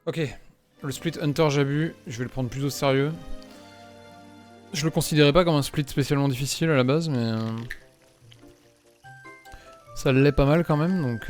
Ok, le split Hunter Jabu, je vais le prendre plus au sérieux. Je le considérais pas comme un split spécialement difficile à la base, mais... ça l'est pas mal quand même, donc...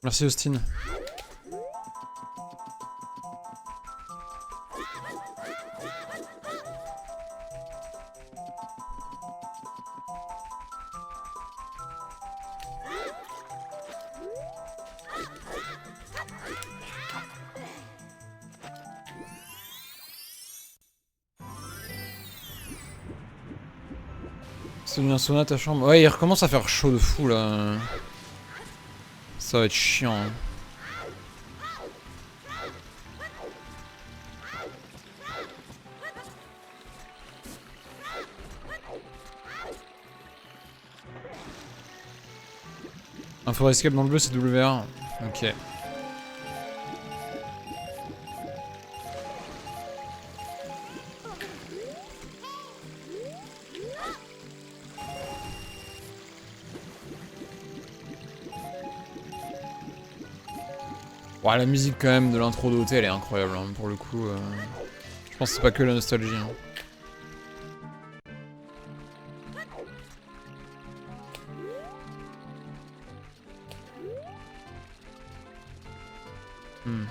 Merci Austin. C'est devenu un sauna ta chambre. Ouais, il recommence à faire chaud de fou là. Ça va être chiant. Hein. Un forêt escape dans le bleu, c'est WR. Ok. Ouais, la musique quand même de l'intro d'OT elle est incroyable hein, pour le coup. Je pense que c'est pas que la nostalgie. Hein. Hmm.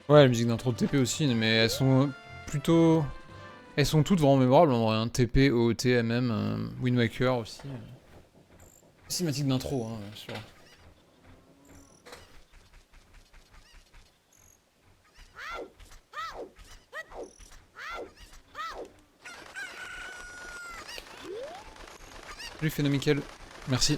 Ouais, la musique d'intro de TP aussi, mais elles sont plutôt... Elles sont toutes vraiment mémorables en vrai. Hein. TP, OOT, MM, Wind Waker aussi. Cinématique d'intro, hein, bien sûr. Salut Phénomical, merci.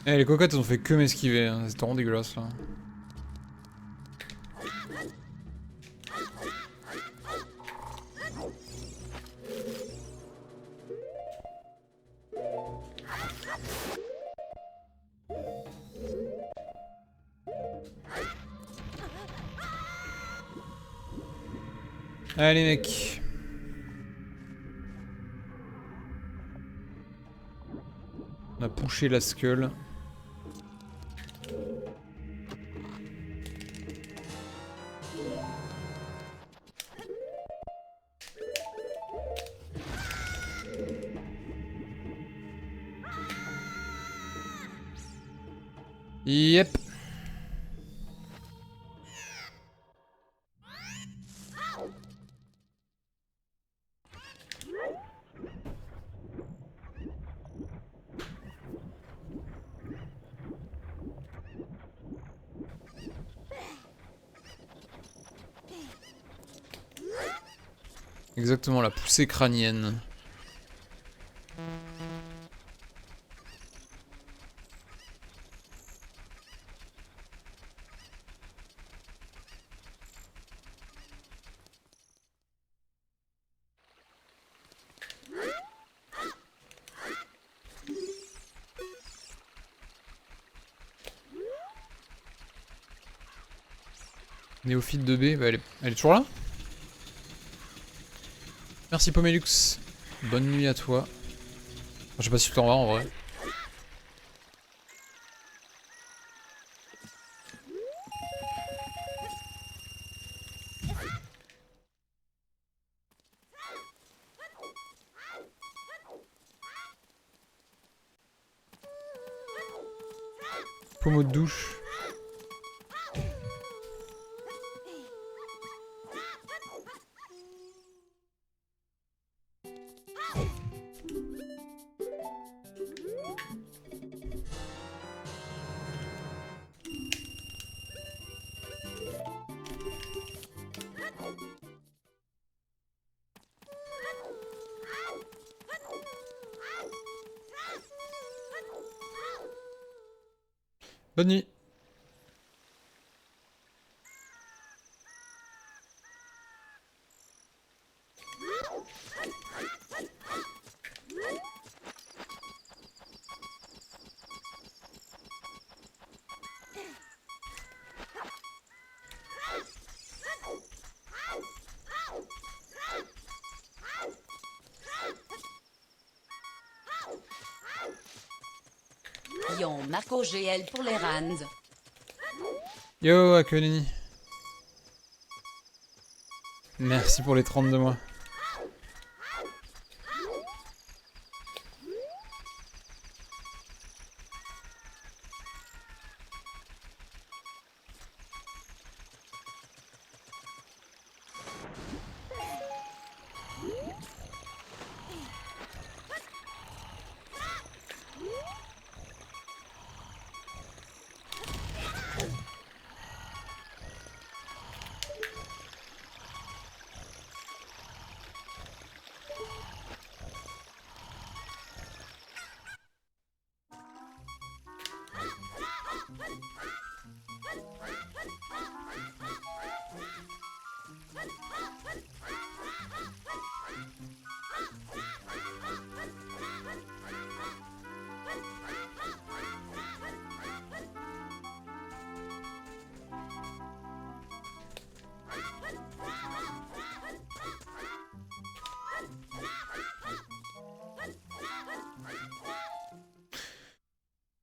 Eh, les cocottes, elles ont fait que m'esquiver, hein. C'est vraiment dégueulasse là. Allez mec. On a poussé la skull. Yep. Exactement, la poussée crânienne. Néophyte de B, bah elle est toujours là? Merci Pomélux. Bonne nuit à toi. Je sais pas si tu t'en vas en vrai. Pommeau de douche. Bonne nuit. Marco GL pour les Rands. Yo, Akonini. Merci pour les 32 mois.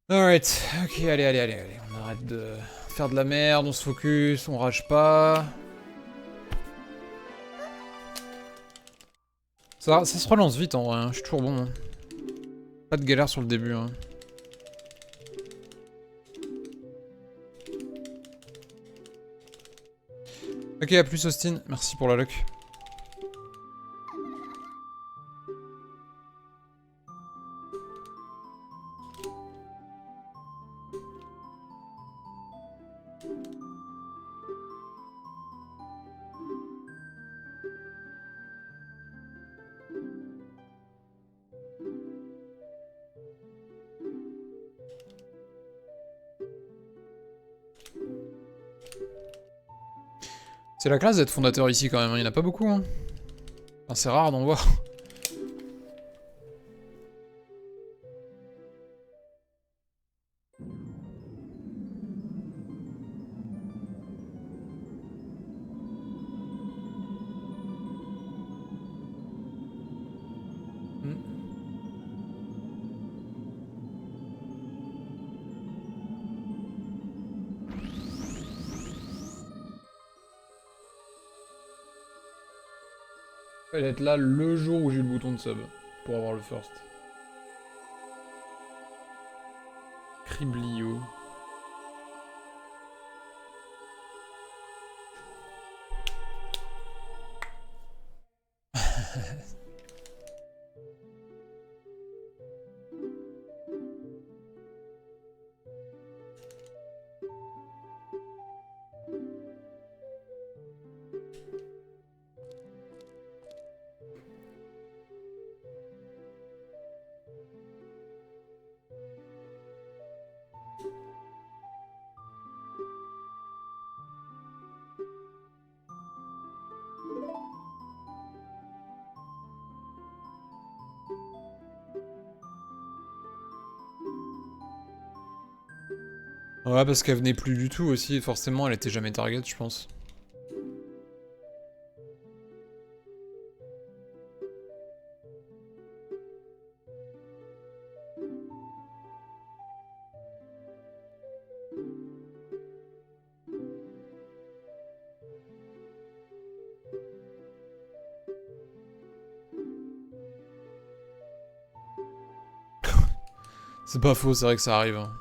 Alright, ok, allez. On arrête de faire de la merde, on se focus, on rage pas. Ça se relance vite en vrai, hein. Je suis toujours bon. Hein. Pas de galère sur le début. Hein. Ok, à plus Austin, merci pour la luck. C'est la classe d'être fondateur ici quand même, hein. Il y en a pas beaucoup. Hein. Enfin, c'est rare d'en voir. Fallait être là le jour où j'ai eu le bouton de sub pour avoir le first. Criblio. Ouais, parce qu'elle venait plus du tout aussi, forcément, elle était jamais target, je pense. C'est pas faux, c'est vrai que ça arrive. Hein.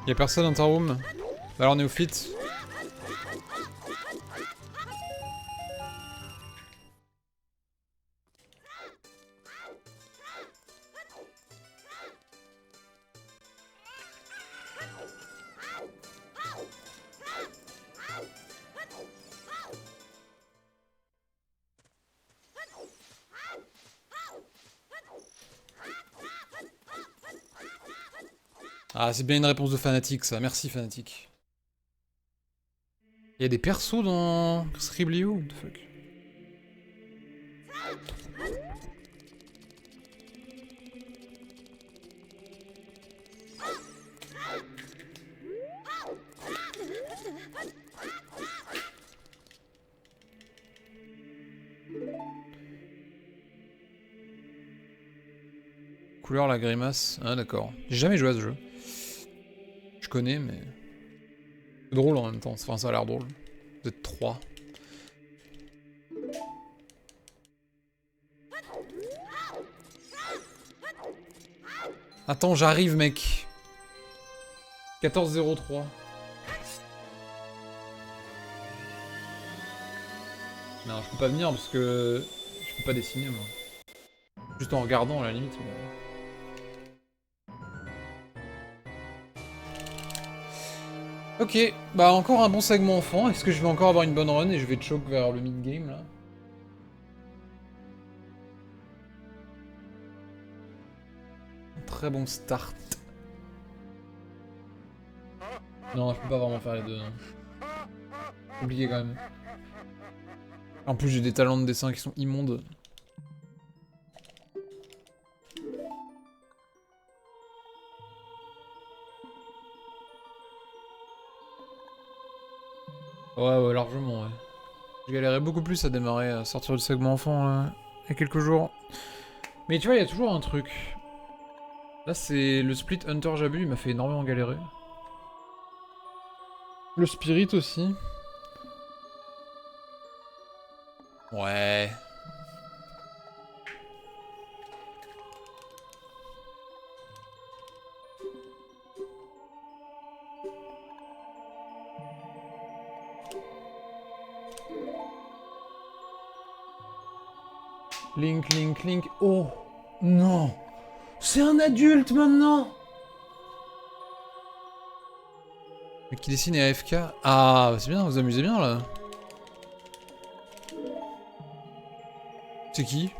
Y'a personne dans ta room? Bah alors néophyte. Ah, c'est bien une réponse de fanatique, ça. Merci, fanatique. Y'a des persos dans Scriblio? What the fuck? Couleur la grimace. Ah d'accord. J'ai jamais joué à ce jeu. Je connais mais... C'est drôle en même temps. Enfin ça a l'air drôle. Vous êtes 3. Attends, j'arrive mec. 14-03. Non, je peux pas venir parce que... Je peux pas dessiner moi. Juste en regardant à la limite. Mais... Ok, bah encore un bon segment enfant. Est-ce que je vais encore avoir une bonne run et je vais choke vers le mid-game là? Un très bon start. Non, je peux pas vraiment faire les deux. Non. Compliqué quand même. En plus j'ai des talents de dessin qui sont immondes. Ouais, largement, ouais. Je galérais beaucoup plus à démarrer, à sortir du segment enfant il y a quelques jours. Mais tu vois, il y a toujours un truc. Là, c'est le split Hunter Jabu, il m'a fait énormément galérer. Le Spirit aussi. Ouais. Link, Link, Link. Oh non. C'est un adulte maintenant. Mais qui dessine et AFK. Ah, c'est bien, vous amusez bien là. C'est qui?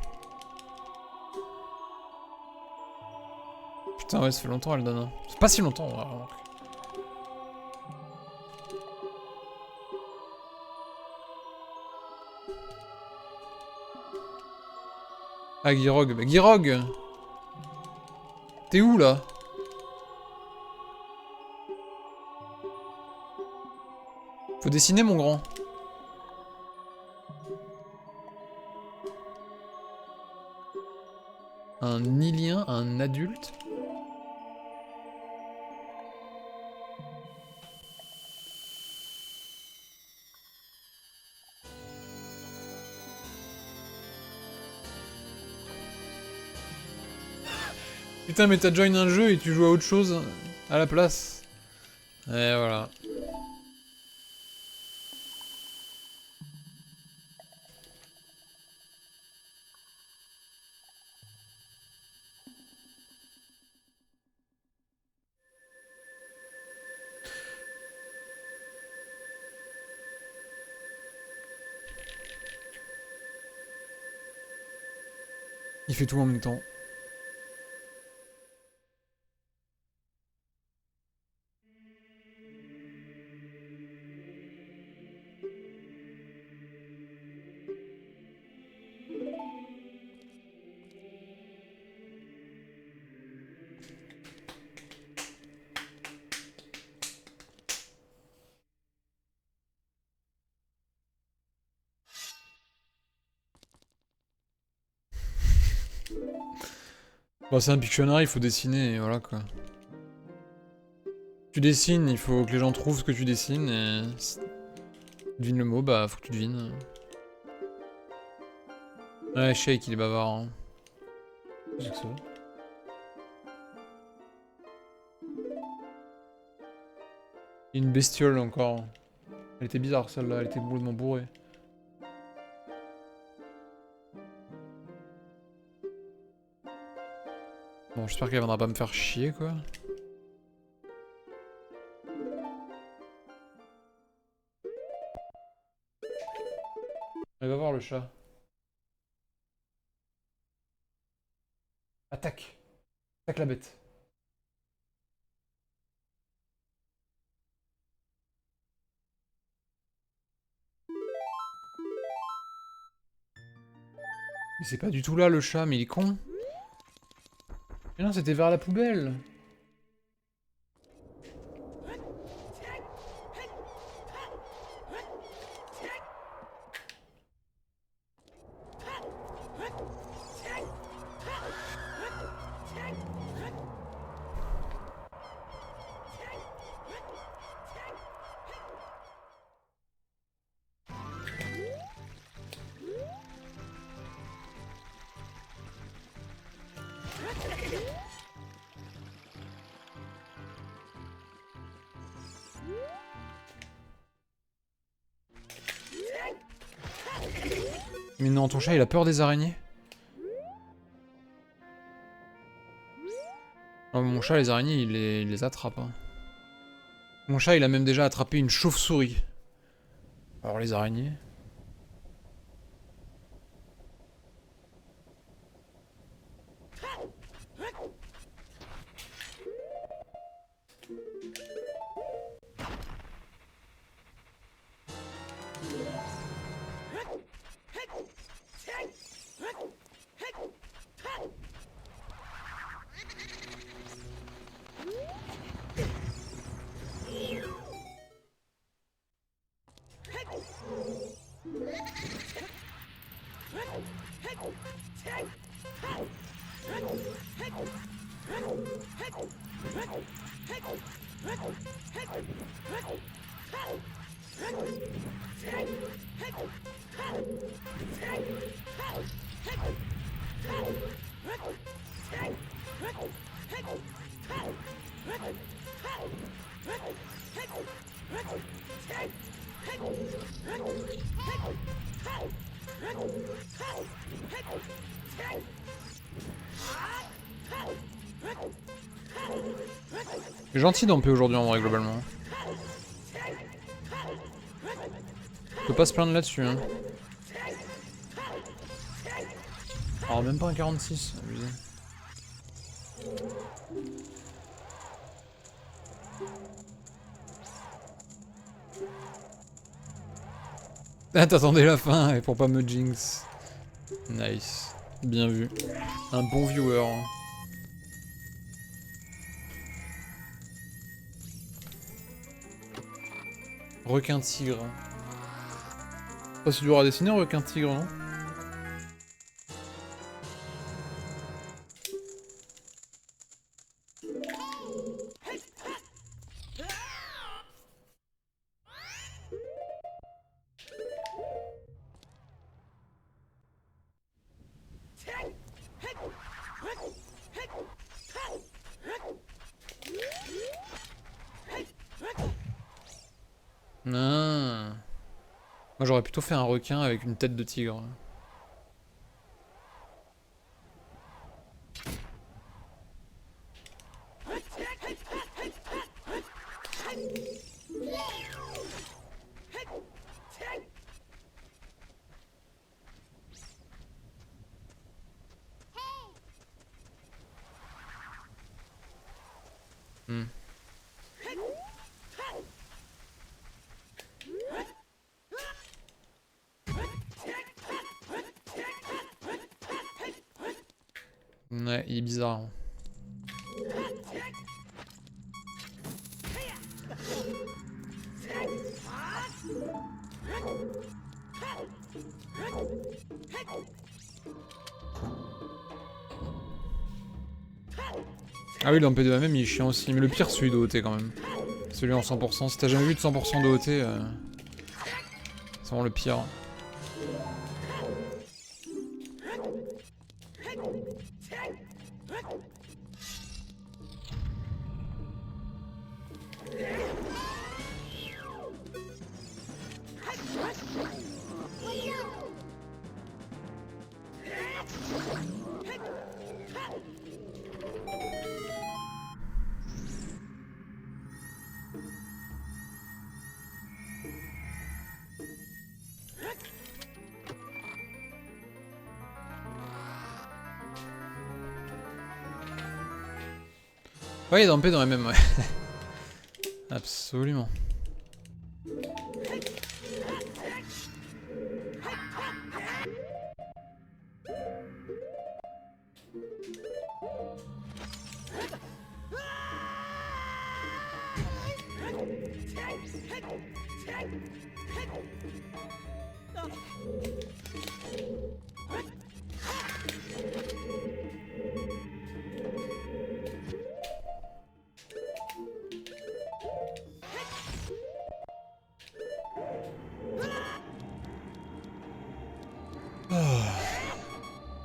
Putain, ouais, ça fait longtemps elle donne. Hein. C'est pas si longtemps, vraiment. Ah, Girog. Bah, Girog! T'es où là? Faut dessiner, mon grand. Un Ilien, un adulte. Putain, mais t'as join un jeu et tu joues à autre chose à la place. Et voilà. Il fait tout en même temps. Bon, c'est un Pictionary, il faut dessiner et voilà quoi. Tu dessines, il faut que les gens trouvent ce que tu dessines et... Si tu devines le mot, bah faut que tu devines. Ouais, Shake, il est bavard. Hein. C'est que ça. Une bestiole encore. Elle était bizarre celle-là, elle était complètement bourrée. Bon, j'espère qu'elle viendra pas me faire chier quoi. Elle va voir le chat. Attaque. Attaque la bête. Mais c'est pas du tout là le chat, mais il est con. Mais non, c'était vers la poubelle. Mais non, ton chat il a peur des araignées. Oh, mon chat, les araignées, il les attrape. Hein. Mon chat, il a même déjà attrapé une chauve-souris. Alors les araignées... C'est gentil d'Ampé aujourd'hui en vrai globalement. On peut pas se plaindre là-dessus hein. Alors même pas un 46, abusé. Ah t'attendais la fin et pour pas me jinx. Nice. Bien vu. Un bon viewer. Requin tigre. Pas si dur à dessiner requin tigre non? Ah. Moi j'aurais plutôt fait un requin avec une tête de tigre. Hmm. Ouais, il est bizarre. Ah oui, l'Ampé de la même il est chiant aussi, mais le pire celui de OT quand même. Celui en 100%, si t'as jamais vu de 100% de OT, c'est vraiment le pire. Ouais, il est Dampé dans la même, ouais. Absolument.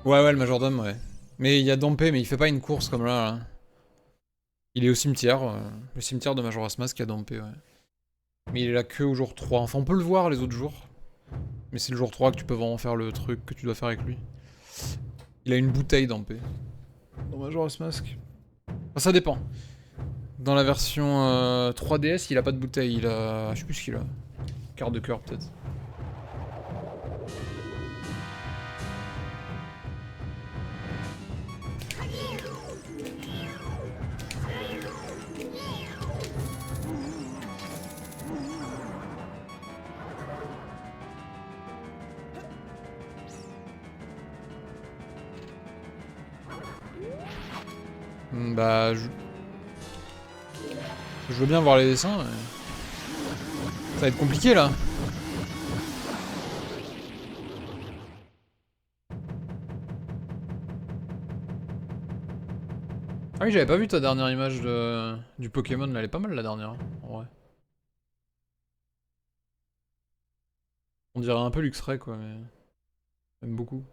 Ouais, le majordome, ouais. Mais il y a Dampé, mais il fait pas une course comme là. Il est au cimetière, le cimetière de Majora's Mask qui a Dampé, ouais. Mais il est là que au jour 3. Enfin, on peut le voir les autres jours. Mais c'est le jour 3 que tu peux vraiment faire le truc que tu dois faire avec lui. Il a une bouteille Dampé. Dans Majora's Mask. Enfin, ça dépend. Dans la version 3DS, il a pas de bouteille. Il a. Je sais plus ce qu'il a. Quart de cœur, peut-être. Bah, je veux bien voir les dessins, mais... Ça va être compliqué, là. Ah oui, j'avais pas vu ta dernière image du Pokémon, là, elle est pas mal, la dernière, en vrai. On dirait un peu Luxray, quoi, mais... J'aime beaucoup.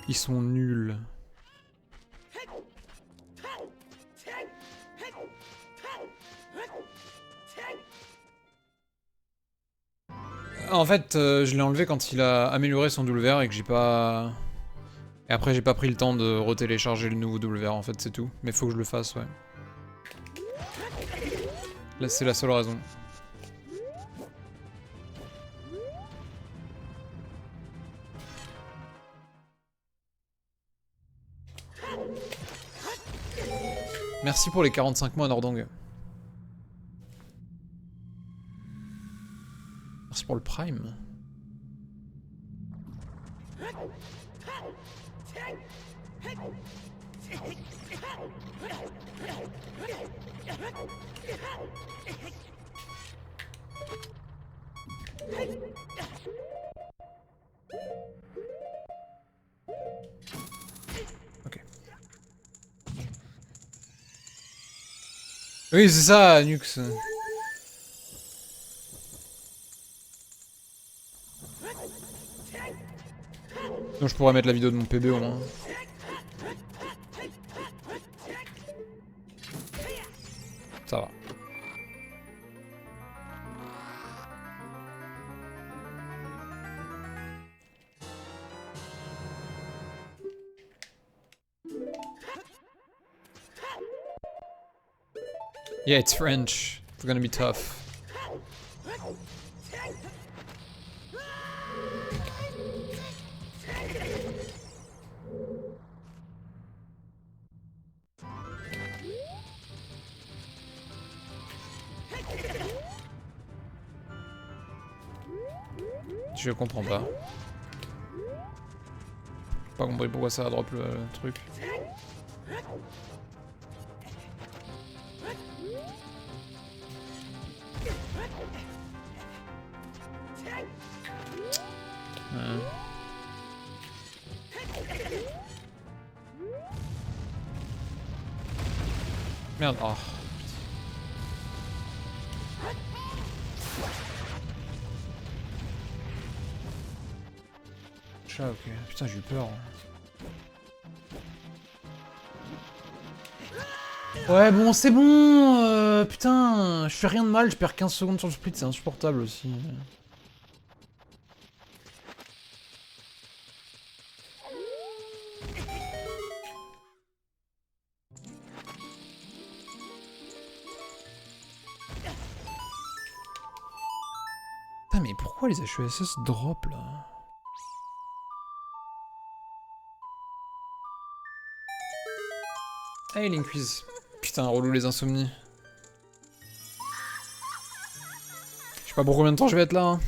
Ils sont nuls. En fait, je l'ai enlevé quand il a amélioré son double et que j'ai pas... Et après j'ai pas pris le temps de retélécharger le nouveau double en fait, c'est tout. Mais faut que je le fasse, ouais. Là, c'est la seule raison. Merci pour les 45 mois, Nordong. Merci pour le Prime. Ok. Oui, c'est ça, Nux. Donc je pourrais mettre la vidéo de mon PB au moins. Ça va. Yeah, it's French. It's gonna be tough. Je comprends pas. Pas compris pourquoi ça drop le truc. Merde, oh. Chat, ok. Putain, j'ai eu peur. Ouais, bon, c'est bon. Putain, je fais rien de mal, je perds 15 secondes sur le split, c'est insupportable aussi. Putain, mais pourquoi les HESS drop là? Hey, Linkwiz. Putain, relou les insomnies. Je sais pas pour combien de temps je vais être là. Hein.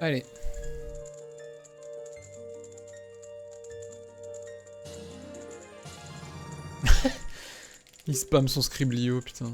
Allez. Il spam son scriblio, putain.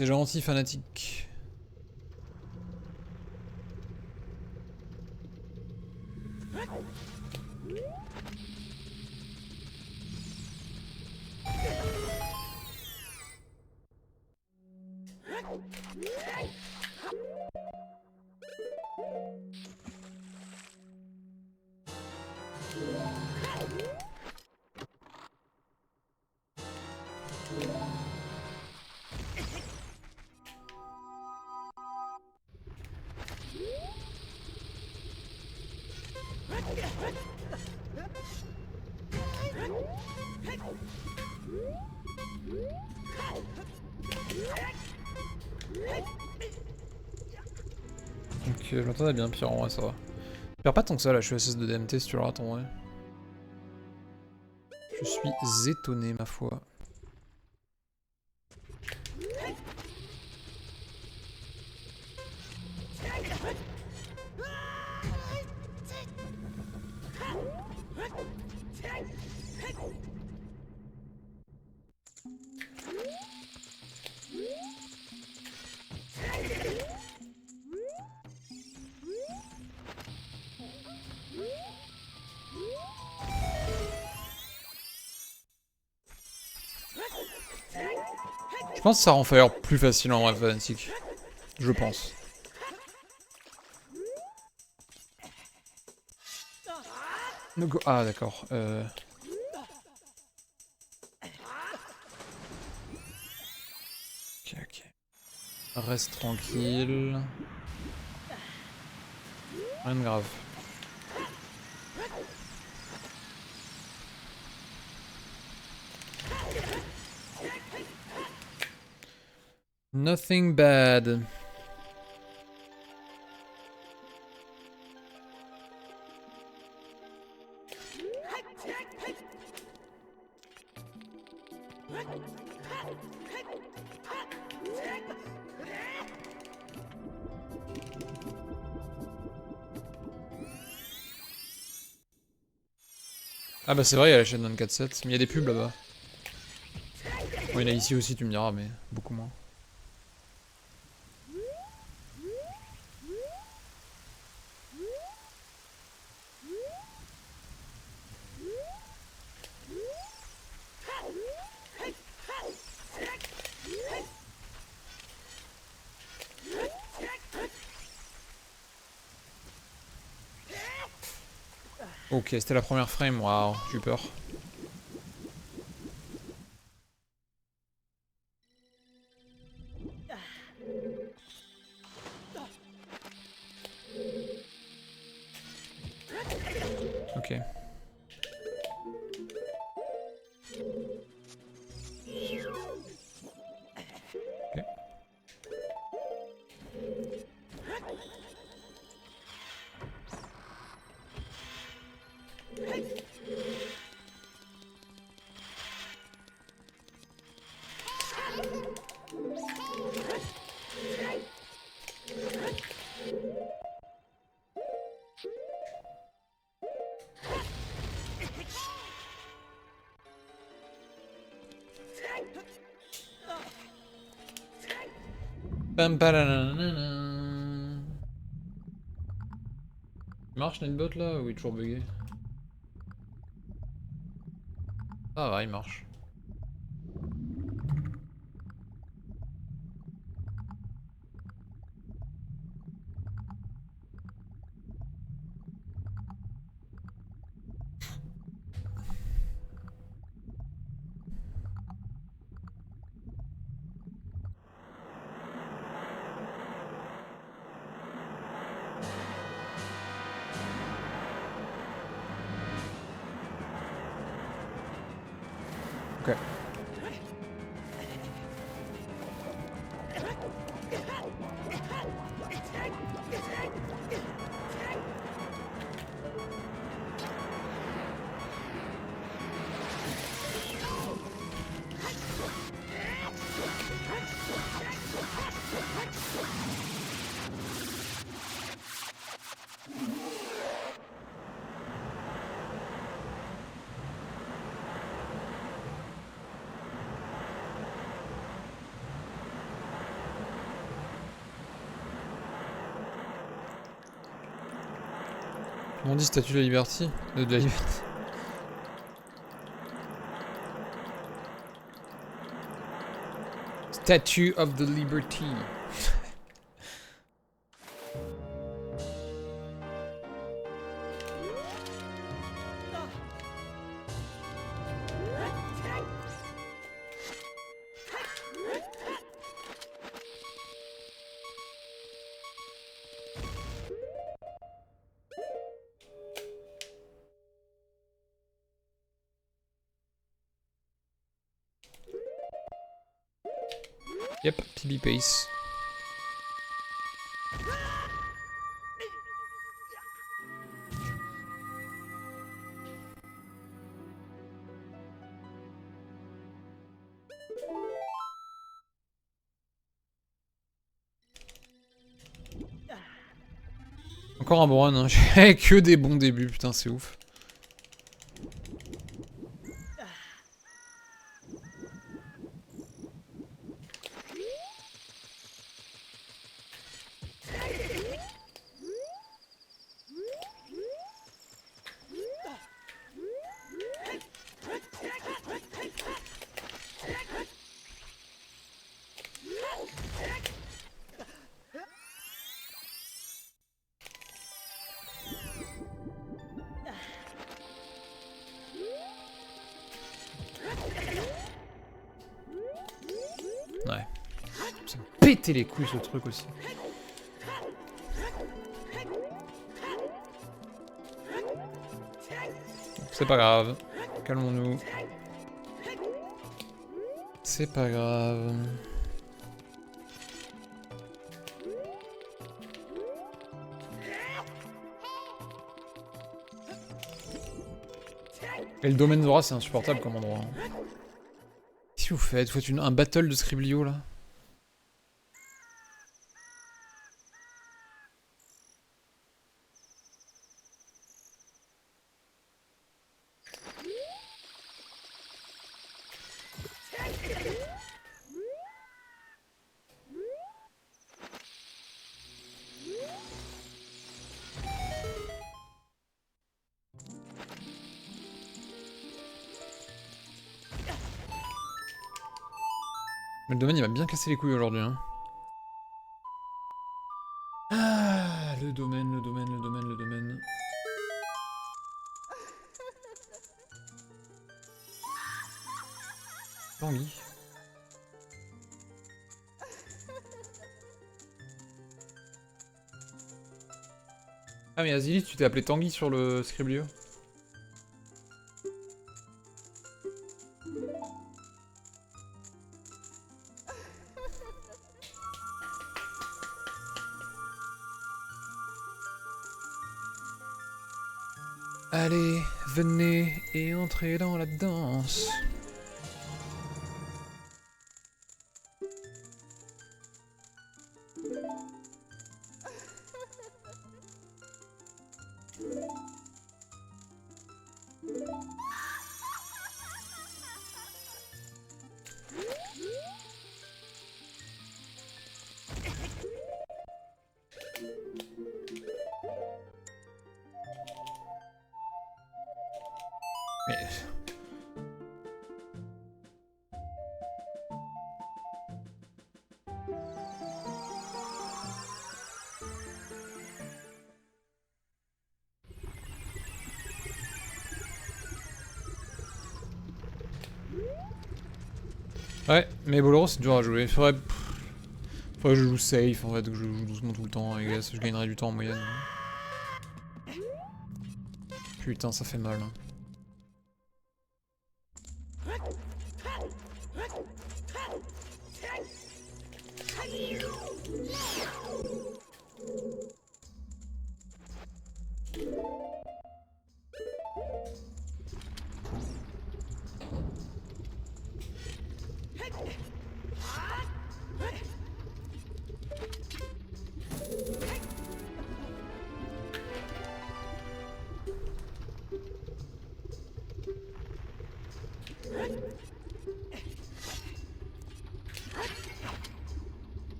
C'est gentil, fanatique. Donc je m'attendais bien pire en vrai, ça va. Je perds pas tant que ça là, je suis à 16 de DMT si tu le rates en vrai. Je suis étonné ma foi. Je pense que ça rend Fire plus facile en vrai, fanatique. Je pense. Ah d'accord. Ok, ok. Reste tranquille. Rien de grave. Nothing bad. Ah bah c'est vrai, il y a la chaîne 24/7, mais il y a des pubs là-bas. Bon, il y en a ici aussi, tu me diras, mais beaucoup moins. Ok, c'était la première frame, waouh, j'ai eu peur. Ok. Ok. Pam paranana. Il marche Nightbot là ou il est toujours bugué? Ah ouais, il marche. Comment on dit statue de la liberté? De la liberté. Statue of the Liberty. Yep, PB Pace. Encore un bon run, hein. J'ai que des bons débuts, putain c'est ouf. Ouais. Ça me pétait les couilles ce truc aussi. C'est pas grave. Calmons-nous. C'est pas grave. Et le domaine Zora c'est insupportable comme endroit. Hein. Qu'est-ce que vous faites? Vous faites un battle de Scriblio là? Mais le domaine il m'a bien cassé les couilles aujourd'hui. Hein. Ah, le domaine, le domaine, le domaine, le domaine. Tanguy. Ah mais Azilis, tu t'es appelé Tanguy sur le Scriblio? Allez, venez et entrez dans la danse. Mais... Ouais, mais Boloro c'est dur à jouer. Faudrait que je joue safe en fait, que je joue doucement tout le temps, et je gagnerai du temps en moyenne. Putain, ça fait mal. Hein.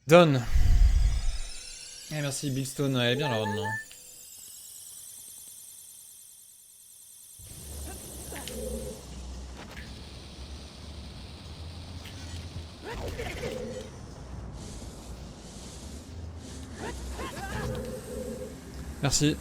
Donne. Eh merci Billstone, elle est bien la run non. Merci.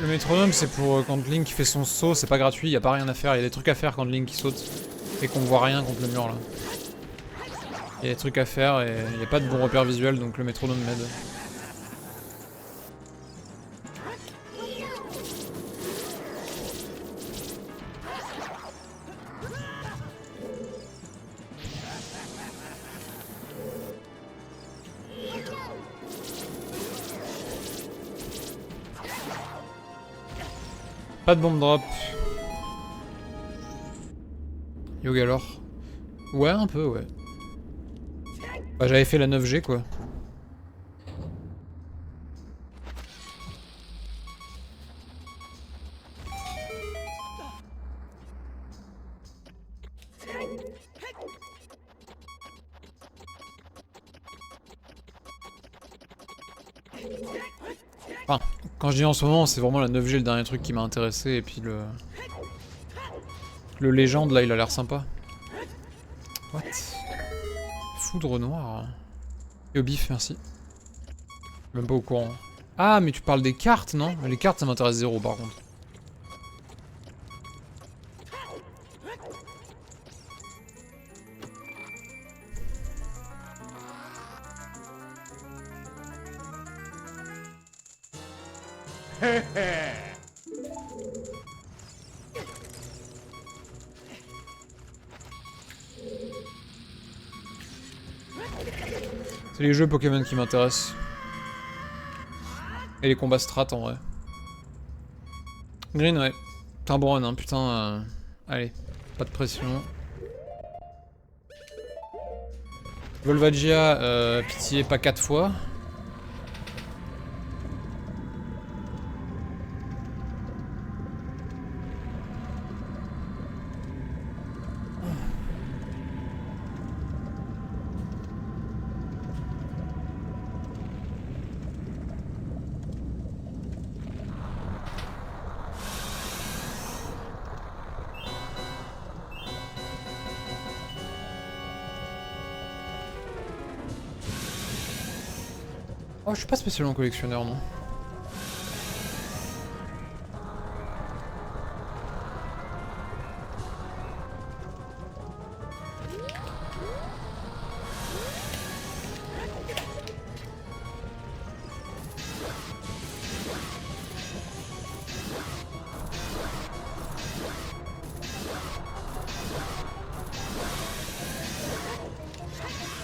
Le métronome c'est pour quand Link fait son saut, c'est pas gratuit, y a pas rien à faire, y a des trucs à faire quand Link saute et qu'on voit rien contre le mur là. Y a des trucs à faire et y a pas de bon repère visuel donc le métronome m'aide. Pas de bombe drop. Yogalore. Ouais, un peu, ouais. Bah, j'avais fait la 9G, quoi. Enfin, quand je dis en ce moment, c'est vraiment la 9G le dernier truc qui m'a intéressé, et puis le... Le légende, là, il a l'air sympa. What? Foudre noire. Et au bif, merci. Même pas au courant. Ah, mais tu parles des cartes, non? Les cartes, ça m'intéresse zéro, par contre. C'est les jeux Pokémon qui m'intéressent. Et les combats strat en vrai. Green, ouais. C'est un bon run, hein, putain. Allez, pas de pression. Volvagia, pitié, pas 4 fois. Oh, je suis pas spécialement collectionneur, non.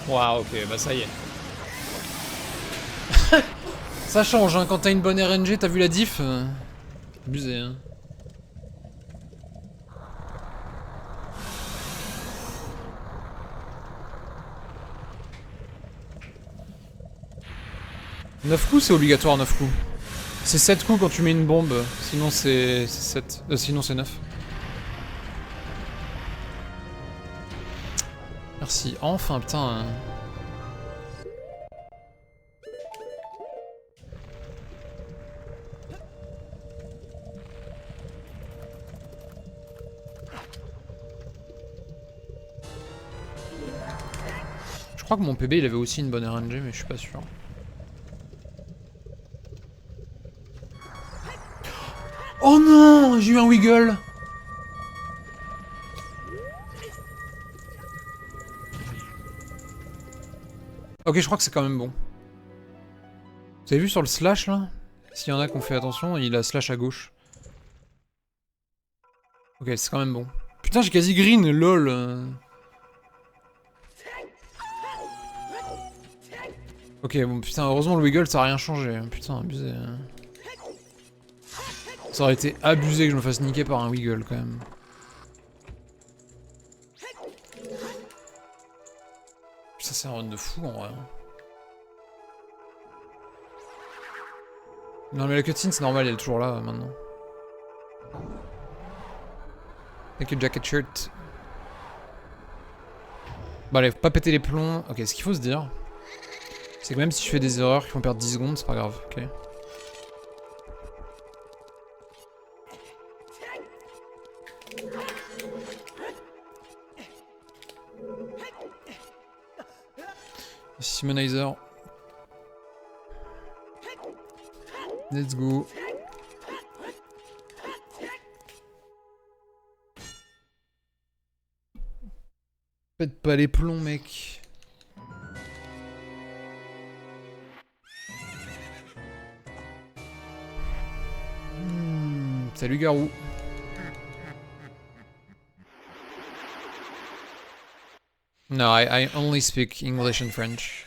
Waouh, ok, bah ça y est. Ça change, hein, quand t'as une bonne RNG, t'as vu la diff abusé, hein. Neuf coups, c'est obligatoire, 9 coups. C'est 7 coups quand tu mets une bombe, sinon c'est 7. Sinon c'est 9. Merci, enfin, putain. Je crois que mon PB il avait aussi une bonne RNG, mais je suis pas sûr. Oh non, j'ai eu un wiggle. Ok, je crois que c'est quand même bon. Vous avez vu sur le slash là? S'il y en a qui ont fait attention, il a slash à gauche. Ok, c'est quand même bon. Putain, j'ai quasi green, lol. Ok, bon, putain, heureusement le wiggle ça a rien changé. Putain, abusé. Ça aurait été abusé que je me fasse niquer par un wiggle quand même. Ça, c'est un run de fou en vrai. Non mais la cutscene c'est normal, elle est toujours là maintenant. Thank you jacket shirt. Bon allez, faut pas péter les plombs. Ok, ce qu'il faut se dire, c'est que même si je fais des erreurs qui vont perdre 10 secondes, c'est pas grave, ok. Simonizer. Let's go. Faites pas les plombs, mec. Salut Garou. No, I only speak English and French.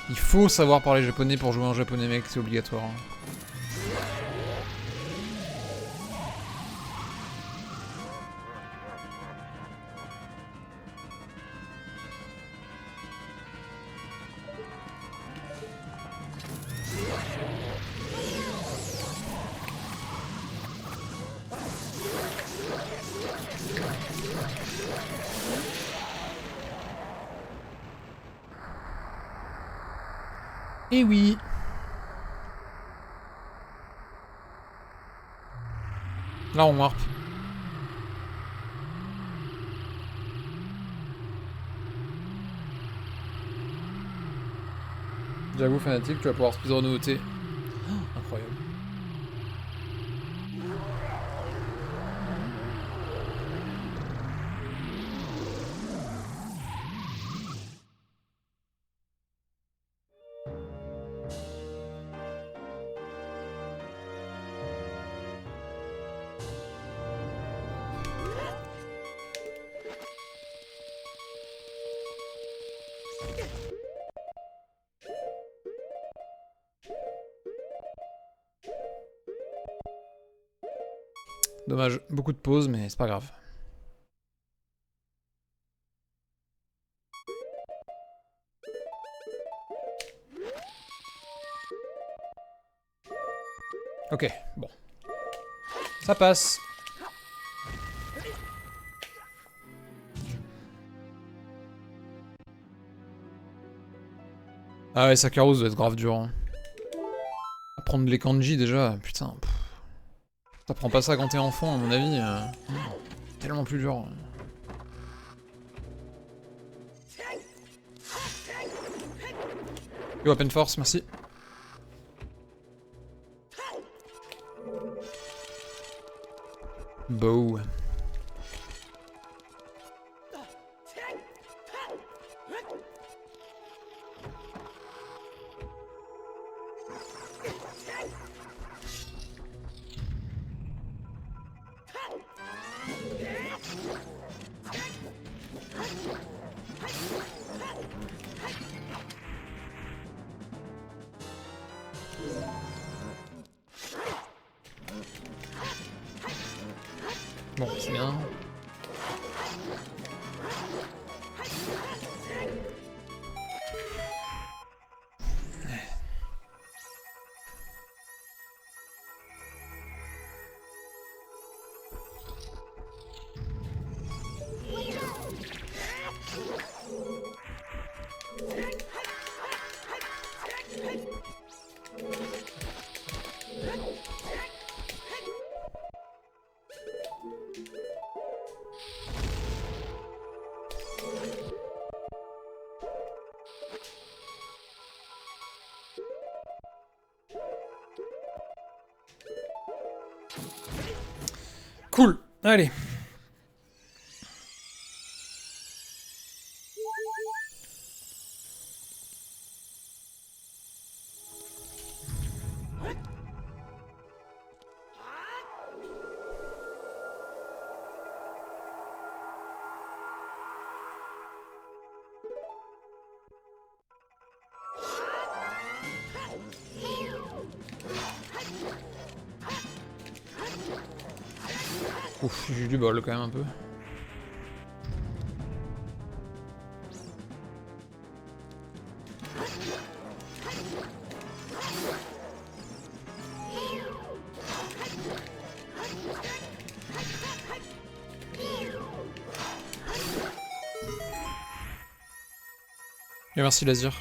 Il faut savoir parler japonais pour jouer en japonais, mec, c'est obligatoire. Eh oui. Là on warp. J'avoue fanatique, tu vas pouvoir speedrun OT. Oh, incroyable. Dommage, beaucoup de pauses, mais c'est pas grave. Ok, bon. Ça passe. Ah ouais, Sakarus doit être grave dur. Hein. Apprendre les kanji déjà, putain. T'apprends pas ça quand t'es enfant, à mon avis. Tellement plus dur. Yo, Open Force, merci. Bow. Bon, c'est bien. Cool, allez. Ouf, j'ai eu du bol quand même un peu. Et merci Lazir.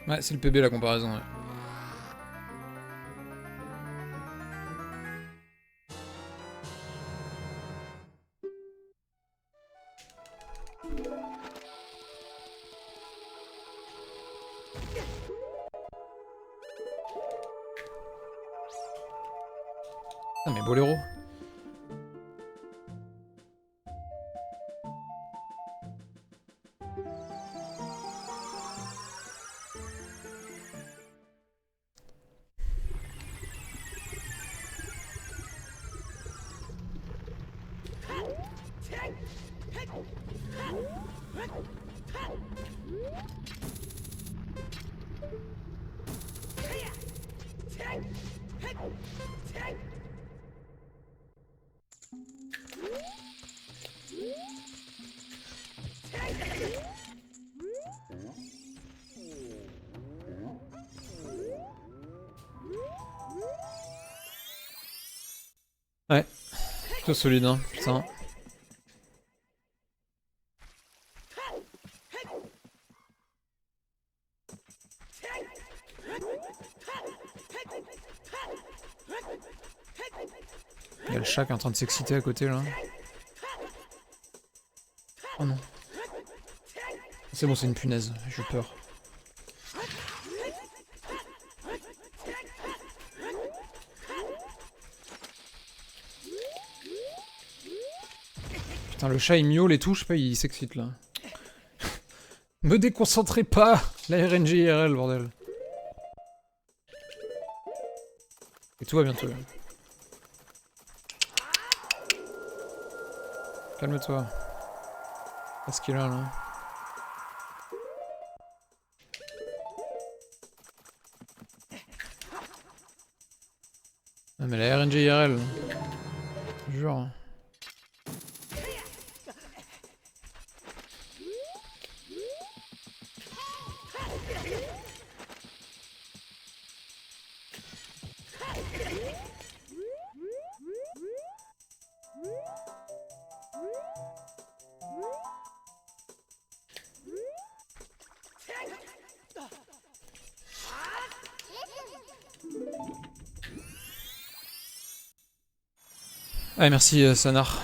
Ouais, c'est le PB la comparaison, ouais. Ah mais Boléro. Ouais, plutôt solide, hein, putain. Il y a le chat qui est en train de s'exciter à côté là. Oh non. C'est bon, c'est une punaise, j'ai peur. Putain, le chat il miaule et tout, je sais pas, il s'excite là. Me déconcentrez pas, la RNG IRL, bordel. Et tout va bientôt. Calme-toi. Qu'est-ce qu'il a là? Ah mais la RNG IRL. Je jure. Ah merci Sanar.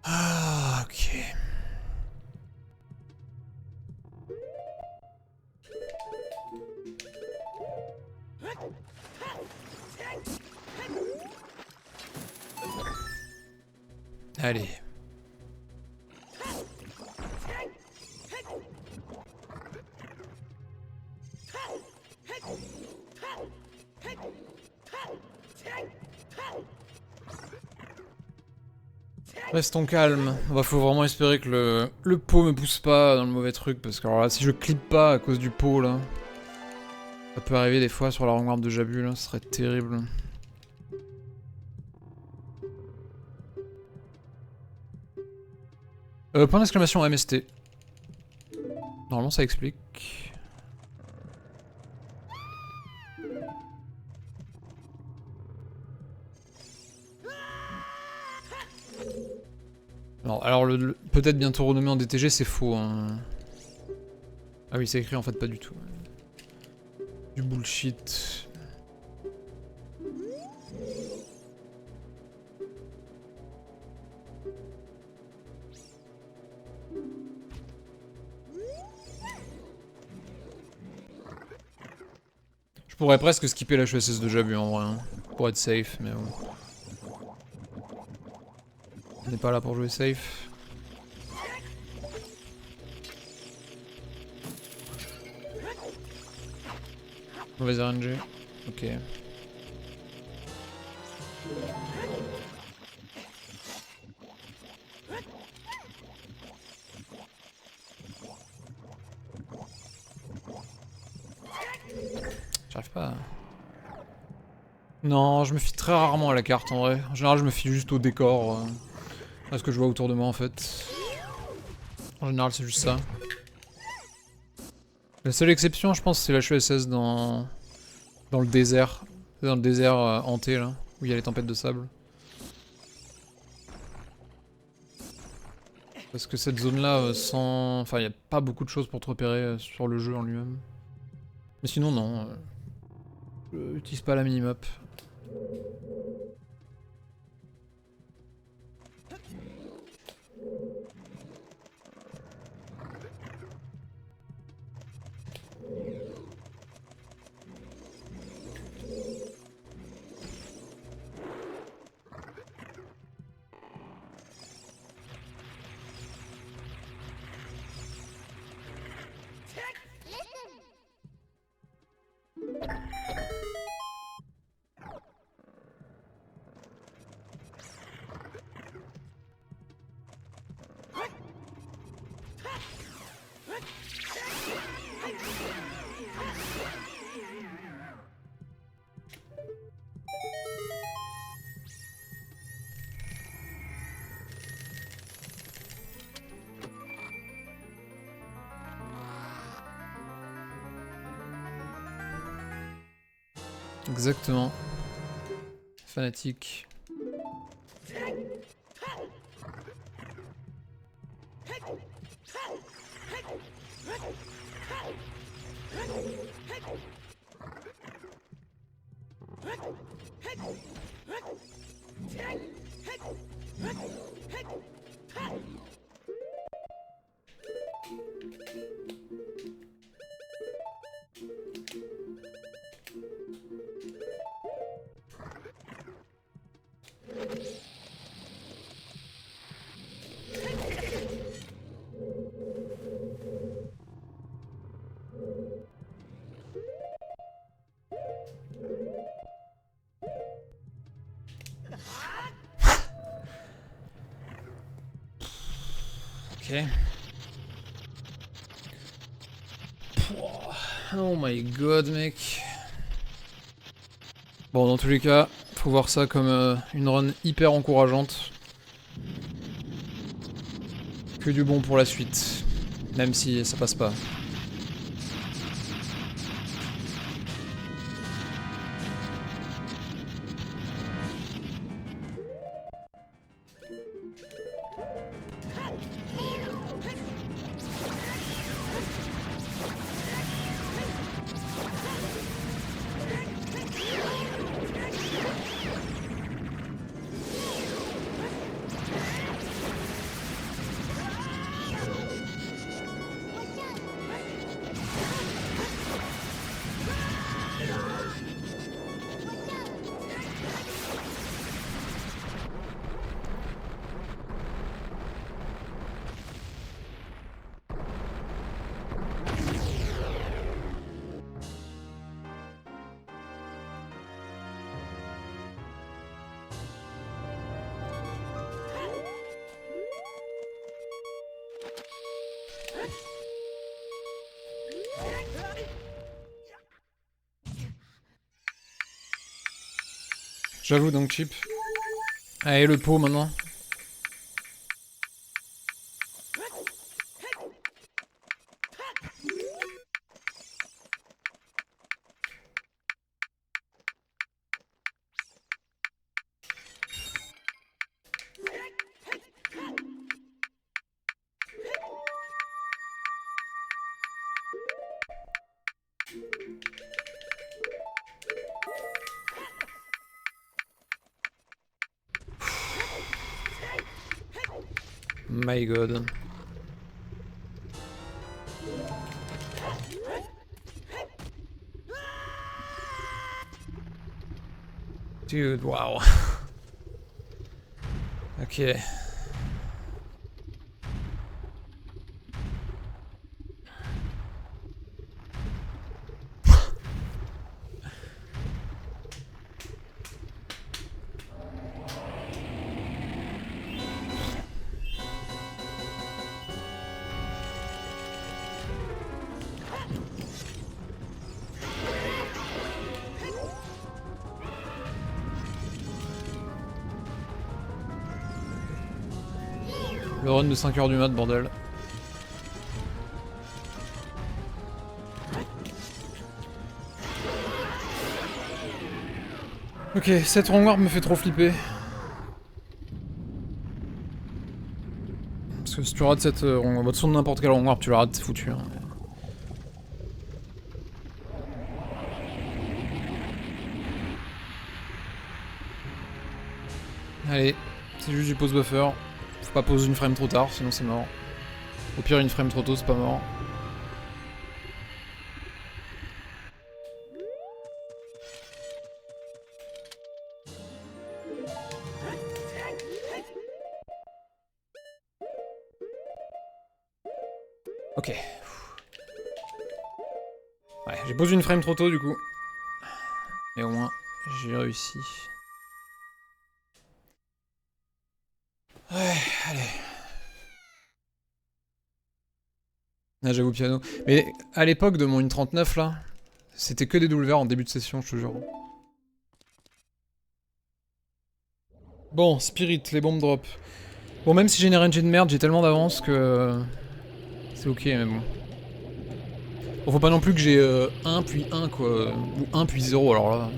Ah ok. Allez. Restons calmes. Faut vraiment espérer que le pot me pousse pas dans le mauvais truc, parce que alors là, si je clip pas à cause du pot là, ça peut arriver des fois sur la rampe de Jabu là, ce serait terrible. Point d'exclamation MST. Normalement ça explique. Alors peut-être bientôt renommé en DTG, c'est faux. Hein. Ah oui, c'est écrit en fait pas du tout. Du bullshit. Je pourrais presque skipper l'HESS de Jabu en vrai, hein, pour être safe, mais bon. On n'est pas là pour jouer safe. Mauvaise RNG. Ok. J'arrive pas à... Non, je me fie très rarement à la carte en vrai. En général, je me fie juste au décor. À ce que je vois autour de moi en fait. En général, c'est juste ça. La seule exception, je pense, c'est la HESS dans le désert. Dans le désert hanté là, où il y a les tempêtes de sable. Parce que cette zone-là, sans... Enfin, il n'y a pas beaucoup de choses pour te repérer sur le jeu en lui-même. Mais sinon, non. Je n'utilise pas la minimap. Exactement. Fanatique. Ok. Oh my god, mec. Bon, dans tous les cas, faut voir ça comme une run hyper encourageante. Que du bon pour la suite. Même si ça passe pas. J'avoue donc cheap. Allez, le pot maintenant. My god. Dude, wow. Ok. Le run de 5h du mat, bordel. Ok, cette wrong warp me fait trop flipper. Parce que si tu rates cette wrong warp, sur n'importe quelle wrong warp, tu la rates, c'est foutu. Hein. Allez, c'est juste du pause buffer. Faut pas pause une frame trop tard, sinon c'est mort. Au pire, une frame trop tôt, c'est pas mort. Ok. Ouais, j'ai posé une frame trop tôt du coup. Mais au moins, j'ai réussi. Ouais, allez. Ah, j'avoue piano. Mais à l'époque de mon 1.39 là, c'était que des WR en début de session, je te jure. Bon, Spirit, les bombes drop. Bon, même si j'ai une RNG de merde, j'ai tellement d'avance que... C'est ok, mais bon. Bon, faut pas non plus que j'ai 1 puis 1 quoi. Ou 1 puis 0, alors là...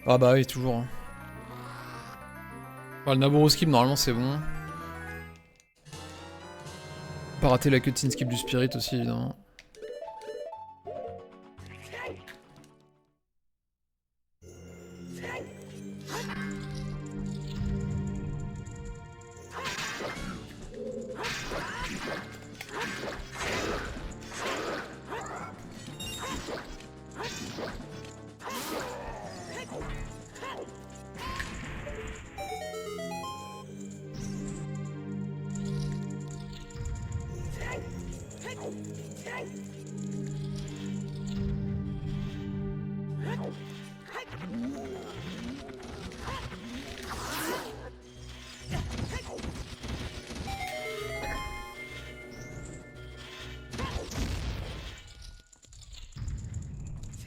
Ah bah oui, toujours. Hein. Bah, le Naboro skip, normalement c'est bon. Pas rater la cutscene skip du Spirit aussi, évidemment.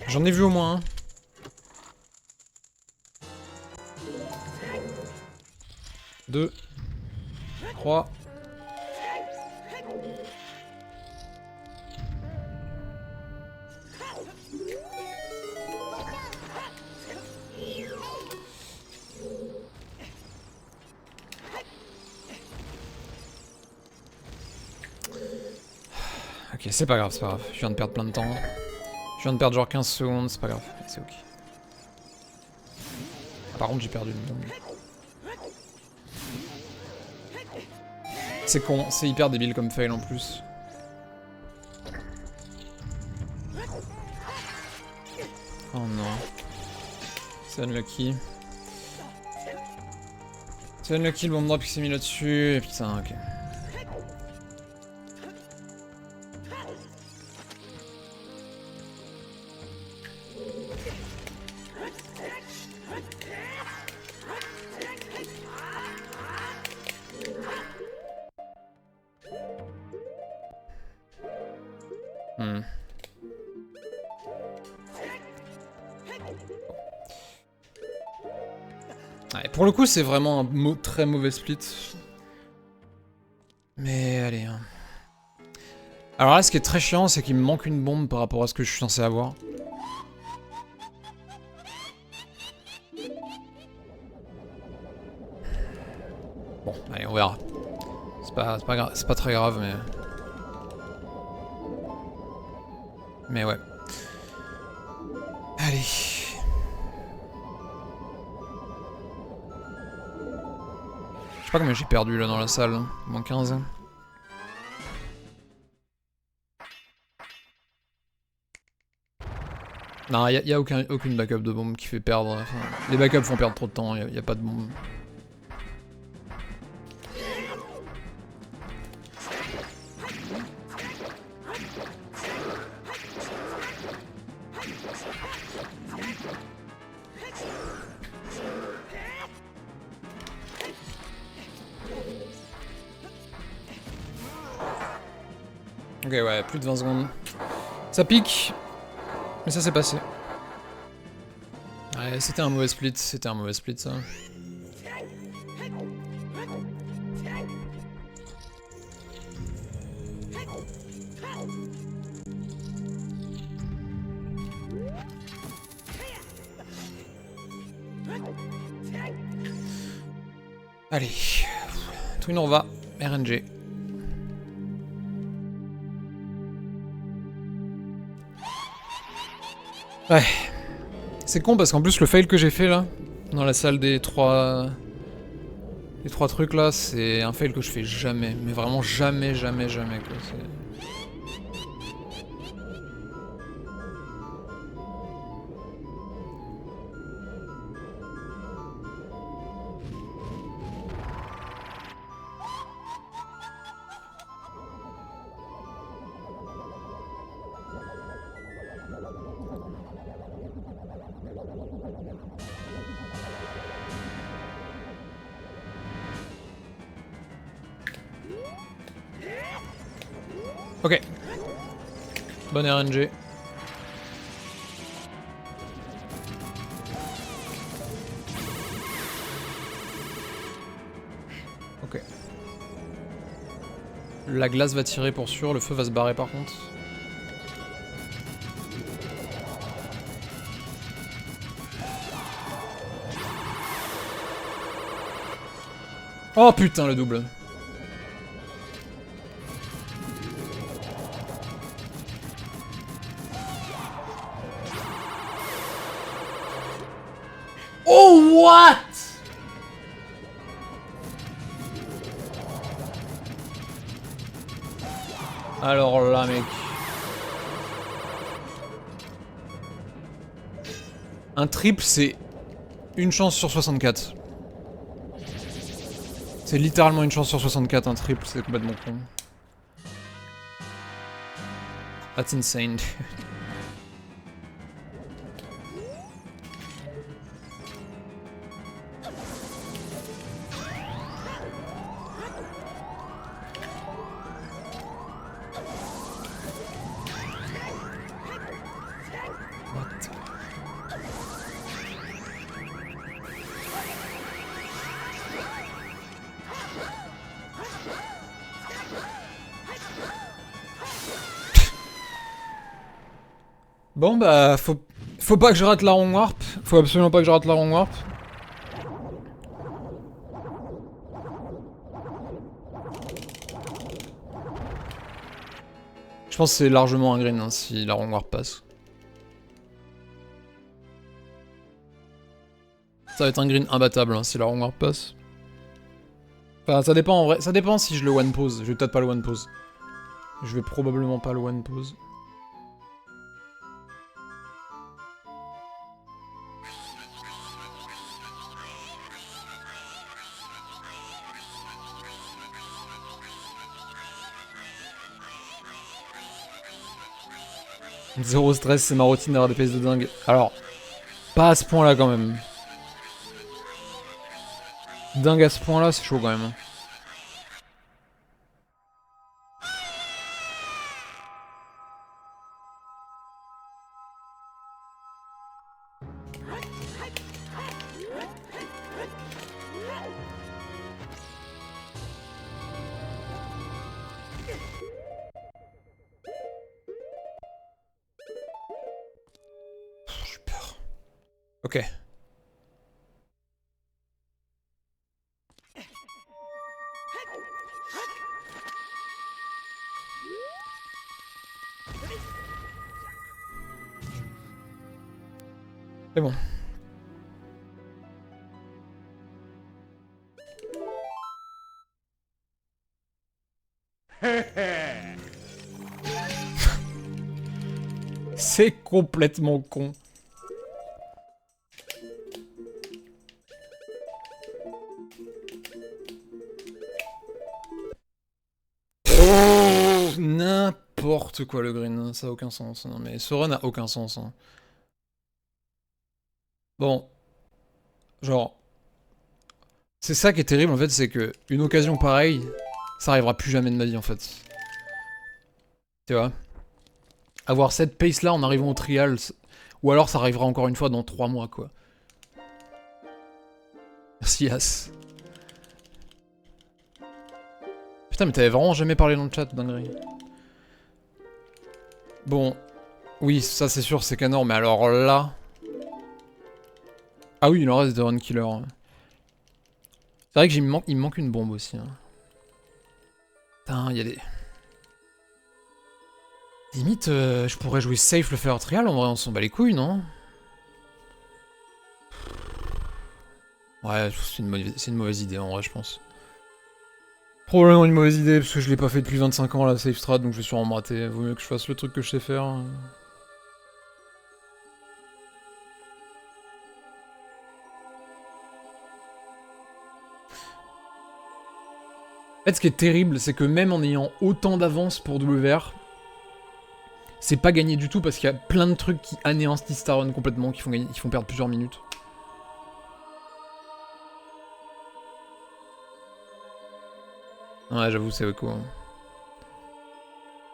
J'en ai vu au moins un. 2, 3. Ok, c'est pas grave, c'est pas grave. Je viens de perdre plein de temps. Je viens de perdre genre 15 secondes, c'est pas grave. C'est ok. Ah, par contre, j'ai perdu une bombe. C'est con, c'est hyper débile comme fail en plus. Oh non. C'est unlucky. C'est unlucky le bomb drop qui s'est mis là-dessus. Et putain, ok. Hmm. Ouais, pour le coup, c'est vraiment un très mauvais split. Mais allez. Hein. Alors là, ce qui est très chiant, c'est qu'il me manque une bombe par rapport à ce que je suis censé avoir. Bon, allez, on verra. C'est pas très grave, mais... Mais ouais. Allez. Je sais pas combien j'ai perdu là dans la salle. Hein. Moins 15. Non, y a aucune backup de bombe qui fait perdre. Enfin, les backups font perdre trop de temps, y a pas de bombe. Ok, ouais, plus de 20 secondes. Ça pique, mais ça s'est passé. Ouais, c'était un mauvais split ça. Allez, Twin Orva, RNG. Ouais. C'est con parce qu'en plus le fail que j'ai fait là, dans la salle des trois... Les trois trucs là, c'est un fail que je fais jamais. Mais vraiment jamais quoi. Ok. Bonne RNG. Ok. La glace va tirer pour sûr, le feu va se barrer par contre. Oh putain le double. Oh what? Alors là mec. Un triple c'est une chance sur 64. C'est littéralement une chance sur 64 un triple, c'est complètement con. That's insane. Bon bah faut pas que je rate la wrong warp. Faut absolument pas que je rate la wrong warp. Je pense que c'est largement un green hein, si la wrong warp passe. Ça va être un green imbattable hein, si la wrong warp passe. Enfin ça dépend en vrai, ça dépend si je le one pose. Je vais peut-être pas le one pose. Je vais probablement pas le one pose. Zéro stress, c'est ma routine d'avoir des PS de dingue. Alors, pas à ce point-là quand même. Dingue à ce point-là, c'est chaud quand même. Ok. C'est bon. C'est complètement con. N'importe quoi le green, ça a aucun sens. Non mais ce run a aucun sens. Hein. Bon, genre, c'est ça qui est terrible en fait, c'est que une occasion pareille, ça arrivera plus jamais de ma vie en fait. Tu vois? Avoir cette pace là en arrivant au trial, ou alors ça arrivera encore une fois dans 3 mois quoi. Merci As. Putain mais t'avais vraiment jamais parlé dans le chat, dinguerie. Bon, oui ça c'est sûr c'est canon, mais alors là... Ah oui il en reste de run killer. C'est vrai que il me manque une bombe aussi. Hein. Putain, il y a des... Limite, je pourrais jouer safe le faire trial, en vrai on s'en bat les couilles, non? Ouais, c'est une mauvaise idée en vrai, je pense. Probablement une mauvaise idée, parce que je l'ai pas fait depuis 25 ans la safe strat, donc je vais sûrement me rater. Vaut mieux que je fasse le truc que je sais faire. En fait, ce qui est terrible, c'est que même en ayant autant d'avance pour WR, c'est pas gagné du tout parce qu'il y a plein de trucs qui anéantissent ta run complètement, qui font perdre plusieurs minutes. Ouais, j'avoue, c'est écho. Hein.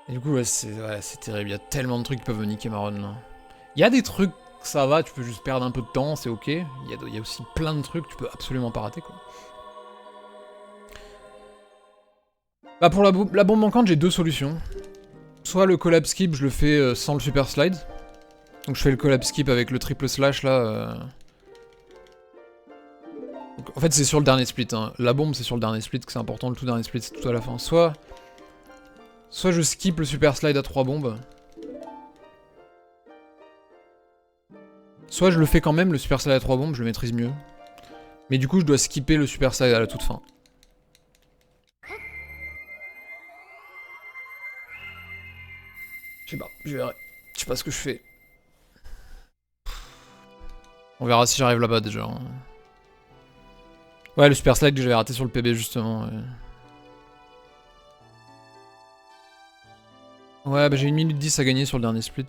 Et du coup, ouais, c'est terrible. Il y a tellement de trucs qui peuvent me niquer ma run. Là. Il y a des trucs, ça va, tu peux juste perdre un peu de temps, c'est ok. Il y a aussi plein de trucs, tu peux absolument pas rater, quoi. Bah, pour la bombe manquante, j'ai deux solutions. Soit le collab skip, je le fais sans le super slide. Donc je fais le collab skip avec le triple slash là. Donc, en fait c'est sur le dernier split. Hein. La bombe c'est sur le dernier split que c'est important, le tout dernier split c'est tout à la fin. Soit je skip le super slide à 3 bombes. Soit je le fais quand même, le super slide à 3 bombes, je le maîtrise mieux. Mais du coup je dois skipper le super slide à la toute fin. Je sais pas, je verrai. Je sais pas ce que je fais. On verra si j'arrive là-bas déjà. Hein. Ouais, le super slide que j'avais raté sur le PB justement. Ouais, bah j'ai 1 minute 10 à gagner sur le dernier split.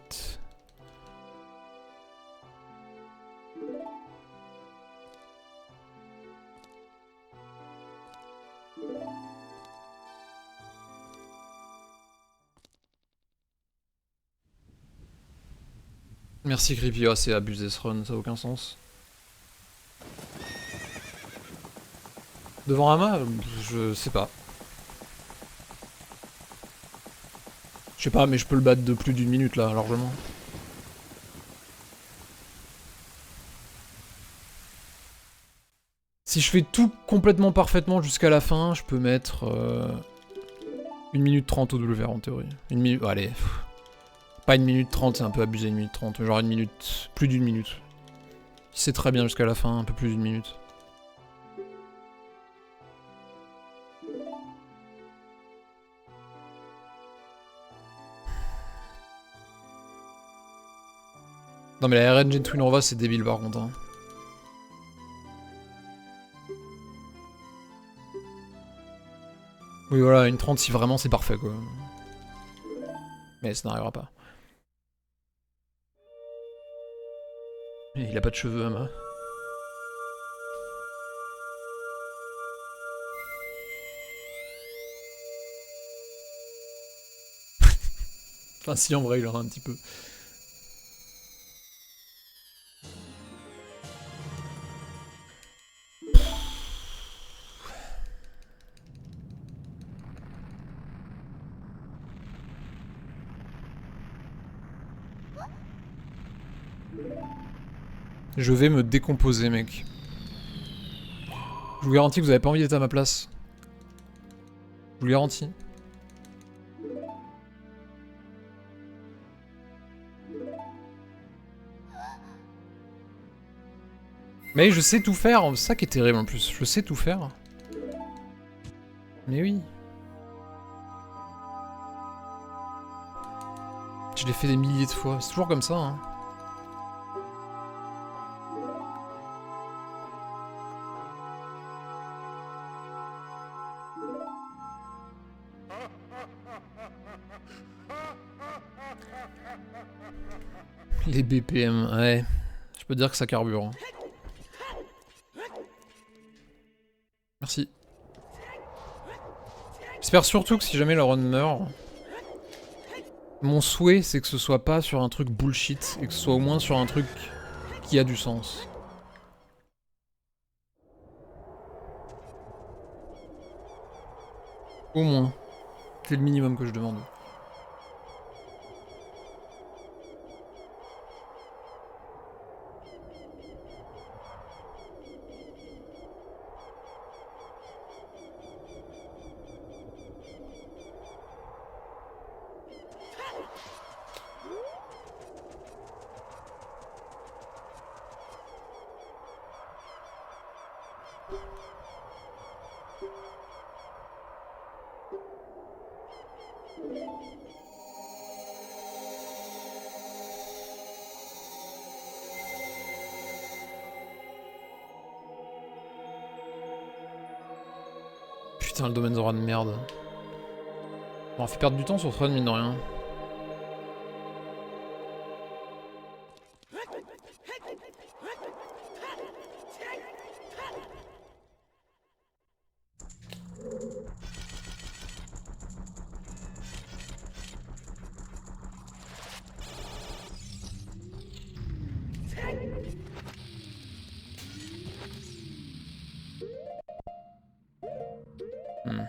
Merci Creepy, oh, c'est abusé ce run, ça a aucun sens. Devant Rama, je sais pas. Je sais pas, mais je peux le battre de plus d'une minute là, largement. Si je fais tout complètement parfaitement jusqu'à la fin, je peux mettre 1 minute 30 au WR en théorie. Une minute, allez. Pas 1 minute 30, c'est un peu abusé 1 minute 30, genre 1 minute, plus d'une minute. C'est très bien jusqu'à la fin, un peu plus d'une minute. Non mais la RNG de Twin Rova c'est débile par contre. Hein. Oui voilà, une 30 si vraiment c'est parfait quoi. Mais ça n'arrivera pas. Il a pas de cheveux, Ama. Enfin si en vrai il aura un petit peu. Je vais me décomposer, mec. Je vous garantis que vous avez pas envie d'être à ma place. Je vous le garantis. Mais je sais tout faire, c'est ça qui est terrible en plus. Je sais tout faire. Mais oui. Je l'ai fait des milliers de fois. C'est toujours comme ça, hein. Les BPM, ouais. Je peux dire que ça carbure. Hein. Merci. J'espère surtout que si jamais le run meurt, mon souhait c'est que ce soit pas sur un truc bullshit et que ce soit au moins sur un truc qui a du sens. Au moins. C'est le minimum que je demande. Putain, le domaine Zora de merde. Bon, on fait perdre du temps sur ce run, mine de rien. Hmm.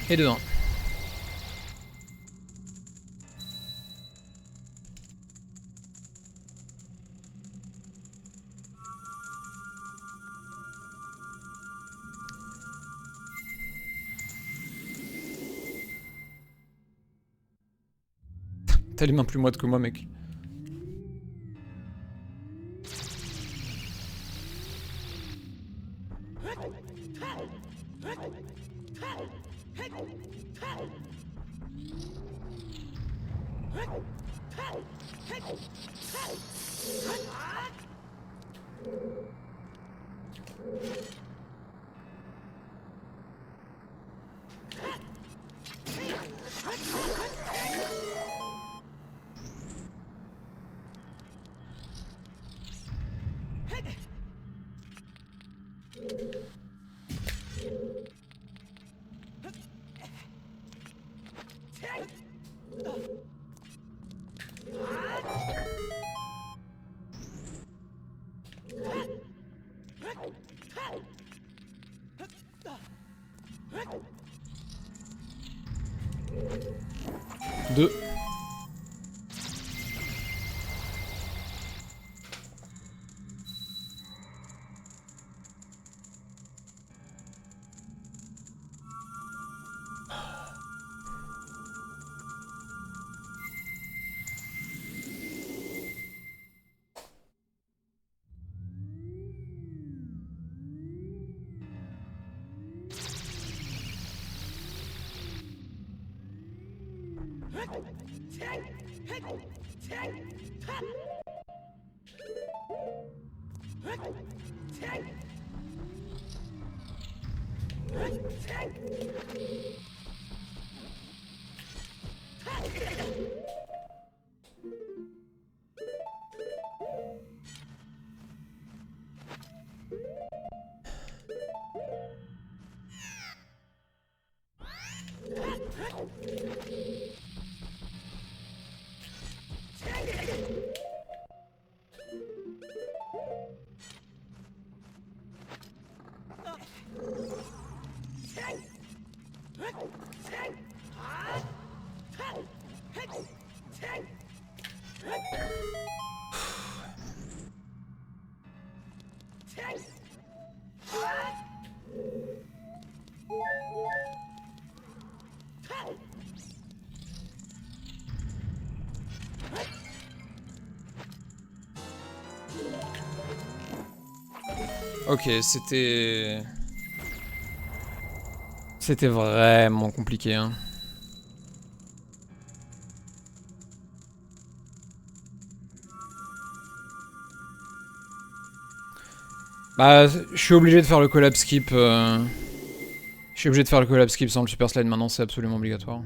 Et de 1. T'as les mains plus moites que moi, mec. Deux. Ok, c'était... C'était vraiment compliqué, hein. Bah, je suis obligé de faire le collab skip. Je suis obligé de faire le collab skip sans le super slide maintenant, c'est absolument obligatoire.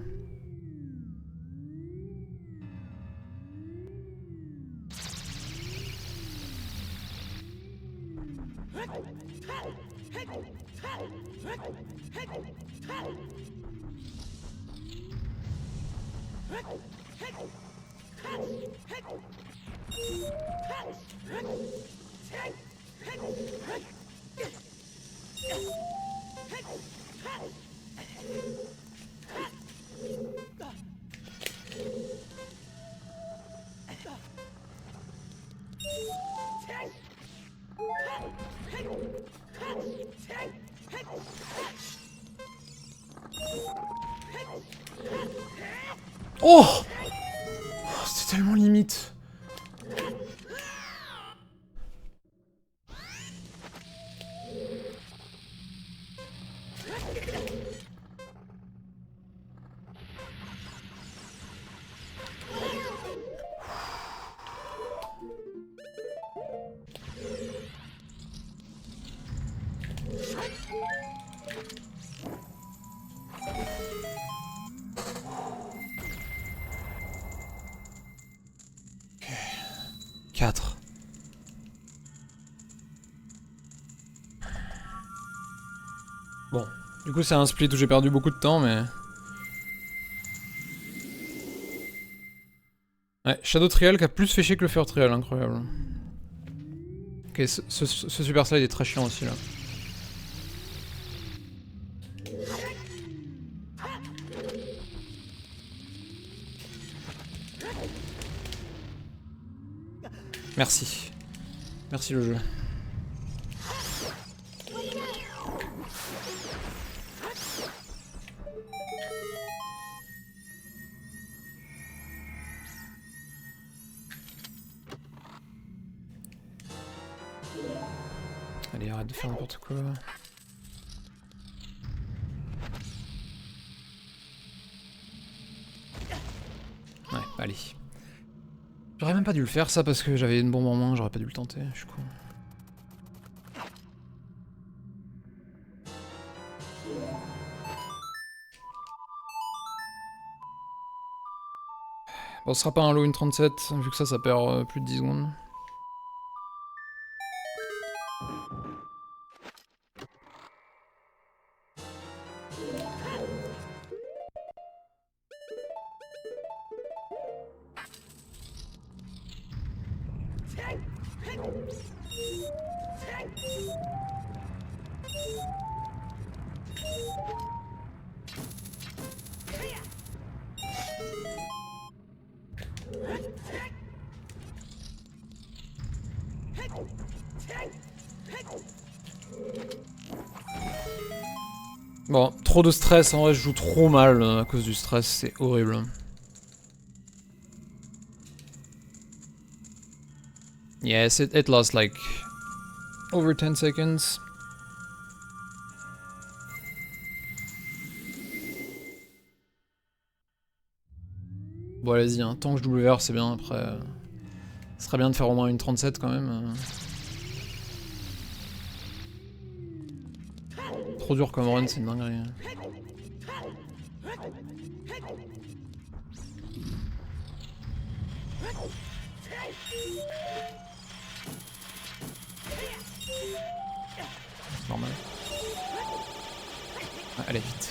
Oh! C'était tellement limite. Ok. 4. Bon, du coup c'est un split où j'ai perdu beaucoup de temps, mais... Ouais, Shadow Trial qui a plus fait chier que le Fur Trial, incroyable. Ok, ce super slide est très chiant aussi là. Merci. Merci le jeu. Allez, arrête de faire n'importe quoi. Ouais, allez. J'aurais même pas dû le faire ça parce que j'avais une bombe en main, j'aurais pas dû le tenter, je suis con. Bon, ce sera pas un low in 37, vu que ça perd plus de 10 secondes. Bon, trop de stress, en vrai je joue trop mal à cause du stress, c'est horrible. Yes, it lost like over 10 seconds. Bon, allez-y, hein. Tant que je WR, c'est bien. Après, ce serait bien de faire au moins une 37 quand même. Trop dur comme run, c'est une dinguerie. C'est normal. Ah, allez, vite.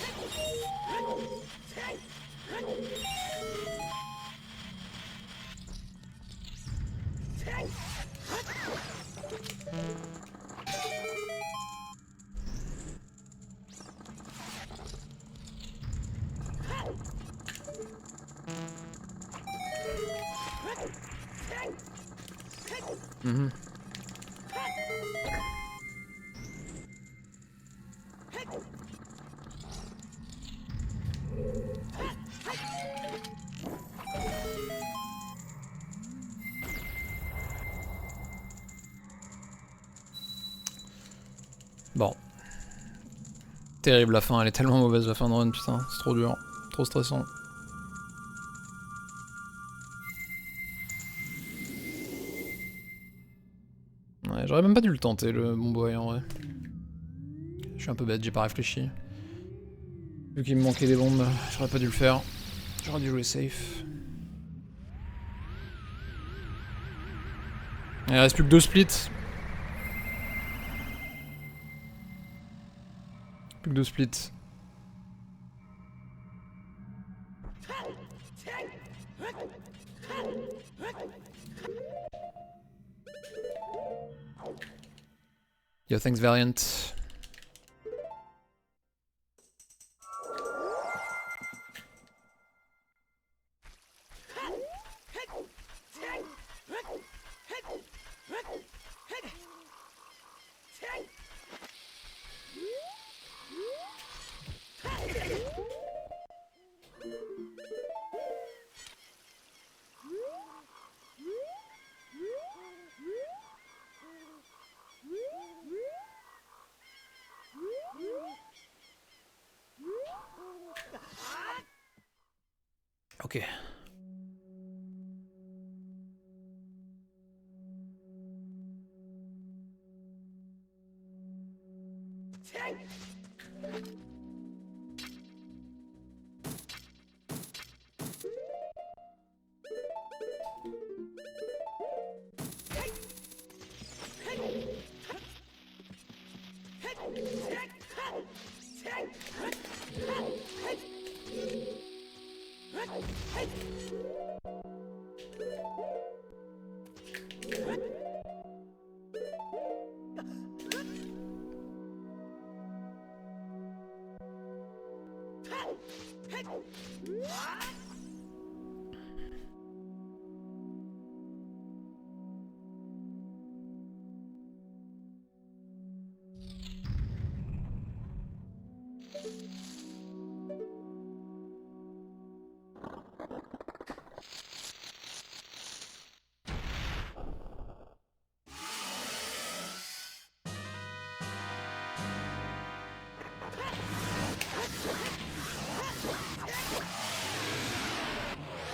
Mhm. Bon. Terrible la fin, elle est tellement mauvaise la fin de run, putain, c'est trop dur, trop stressant. Ouais, j'aurais même pas dû le tenter le bon boy en vrai. Je suis un peu bête, j'ai pas réfléchi. Vu qu'il me manquait des bombes, j'aurais pas dû le faire. J'aurais dû jouer safe. Il reste plus que 2 splits. Plus que 2 splits. Yo, thanks Variant. Ok.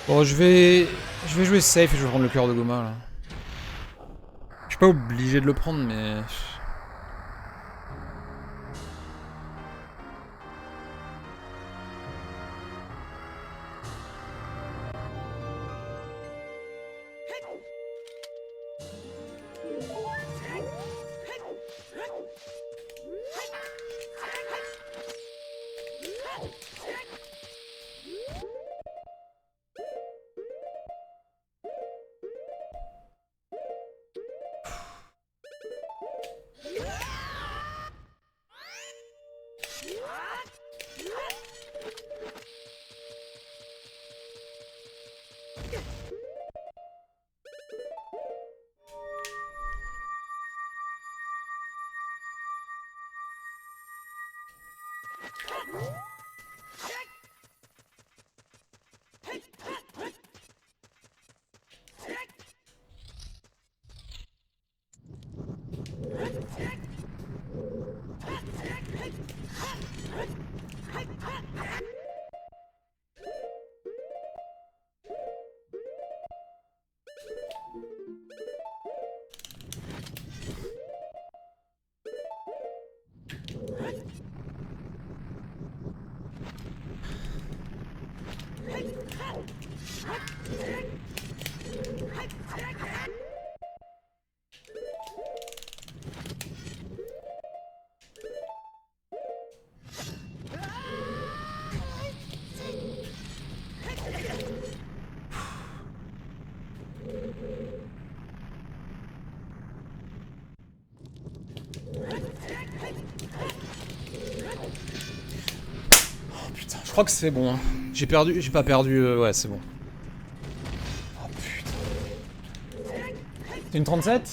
Bon, je vais jouer safe et je vais prendre le cœur de Goma là. Je suis pas obligé de le prendre, mais... crois que c'est bon. Hein. J'ai perdu, j'ai pas perdu, ouais c'est bon. Oh putain. C'est une 37?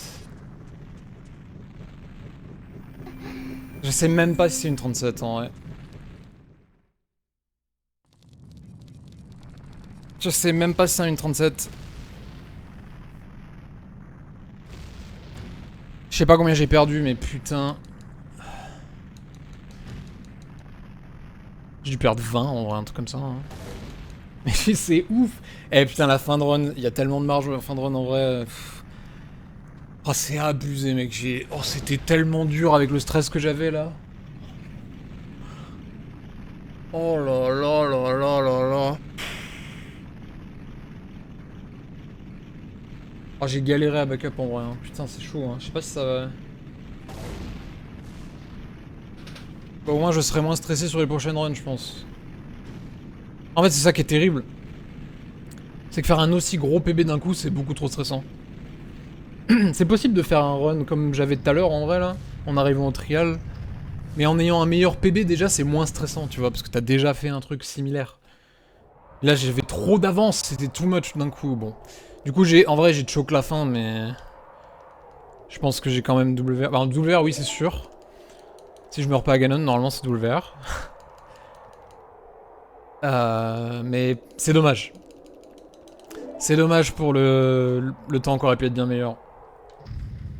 Je sais même pas si c'est une 37 en vrai. Je sais même pas si c'est une 37. Je sais pas combien j'ai perdu, mais putain. J'ai dû perdre 20 en vrai, un truc comme ça. Hein. Mais c'est ouf. Eh putain, la fin de run, il y a tellement de marge en fin de run en vrai. Oh, c'est abusé, mec. Oh, c'était tellement dur avec le stress que j'avais là. Oh là là là là là là. Oh, j'ai galéré à backup en vrai. Hein. Putain, c'est chaud. Hein. Je sais pas si ça va. Bah, au moins, je serai moins stressé sur les prochaines runs, je pense. En fait, c'est ça qui est terrible. C'est que faire un aussi gros PB d'un coup, c'est beaucoup trop stressant. C'est possible de faire un run comme j'avais tout à l'heure en vrai là, en arrivant au trial. Mais en ayant un meilleur PB déjà, c'est moins stressant, tu vois, parce que t'as déjà fait un truc similaire. Là, j'avais trop d'avance, c'était too much d'un coup, bon. Du coup, en vrai, j'ai choke la fin, mais... Je pense que j'ai quand même WR. Bah, WR, oui, c'est sûr. Si je meurs pas à Ganon, normalement, c'est WR. Mais c'est dommage. C'est dommage pour le temps qui aurait pu être bien meilleur.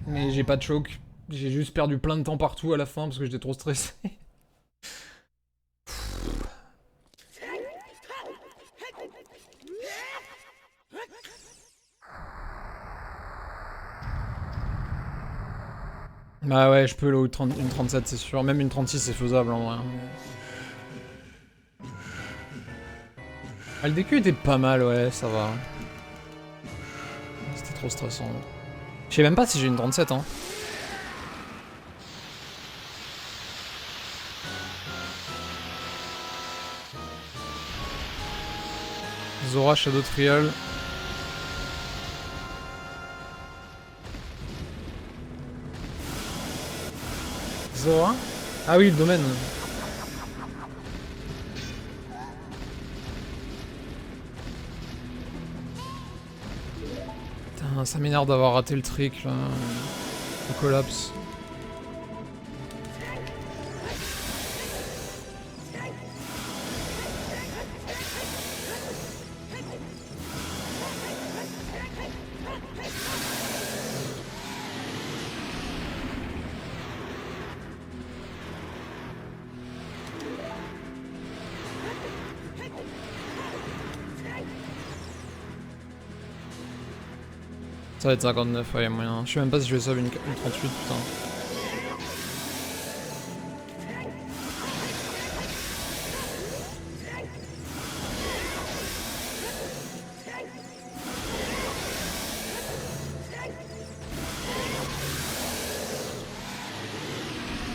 Mais j'ai pas de choke. J'ai juste perdu plein de temps partout à la fin parce que j'étais trop stressé. Bah ouais, je peux là, une 37 c'est sûr. Même une 36 c'est faisable en vrai. Ah, le DQ était pas mal, ouais, ça va. C'était trop stressant. Je sais même pas si j'ai une 37, hein. Zora, Shadow Trial. Zora? Ah oui, le domaine. Putain, ça m'énerve d'avoir raté le trick là. Le collapse. Ça va être 59, ouais, y'a moyen. Je sais même pas si je vais sub une 38, putain.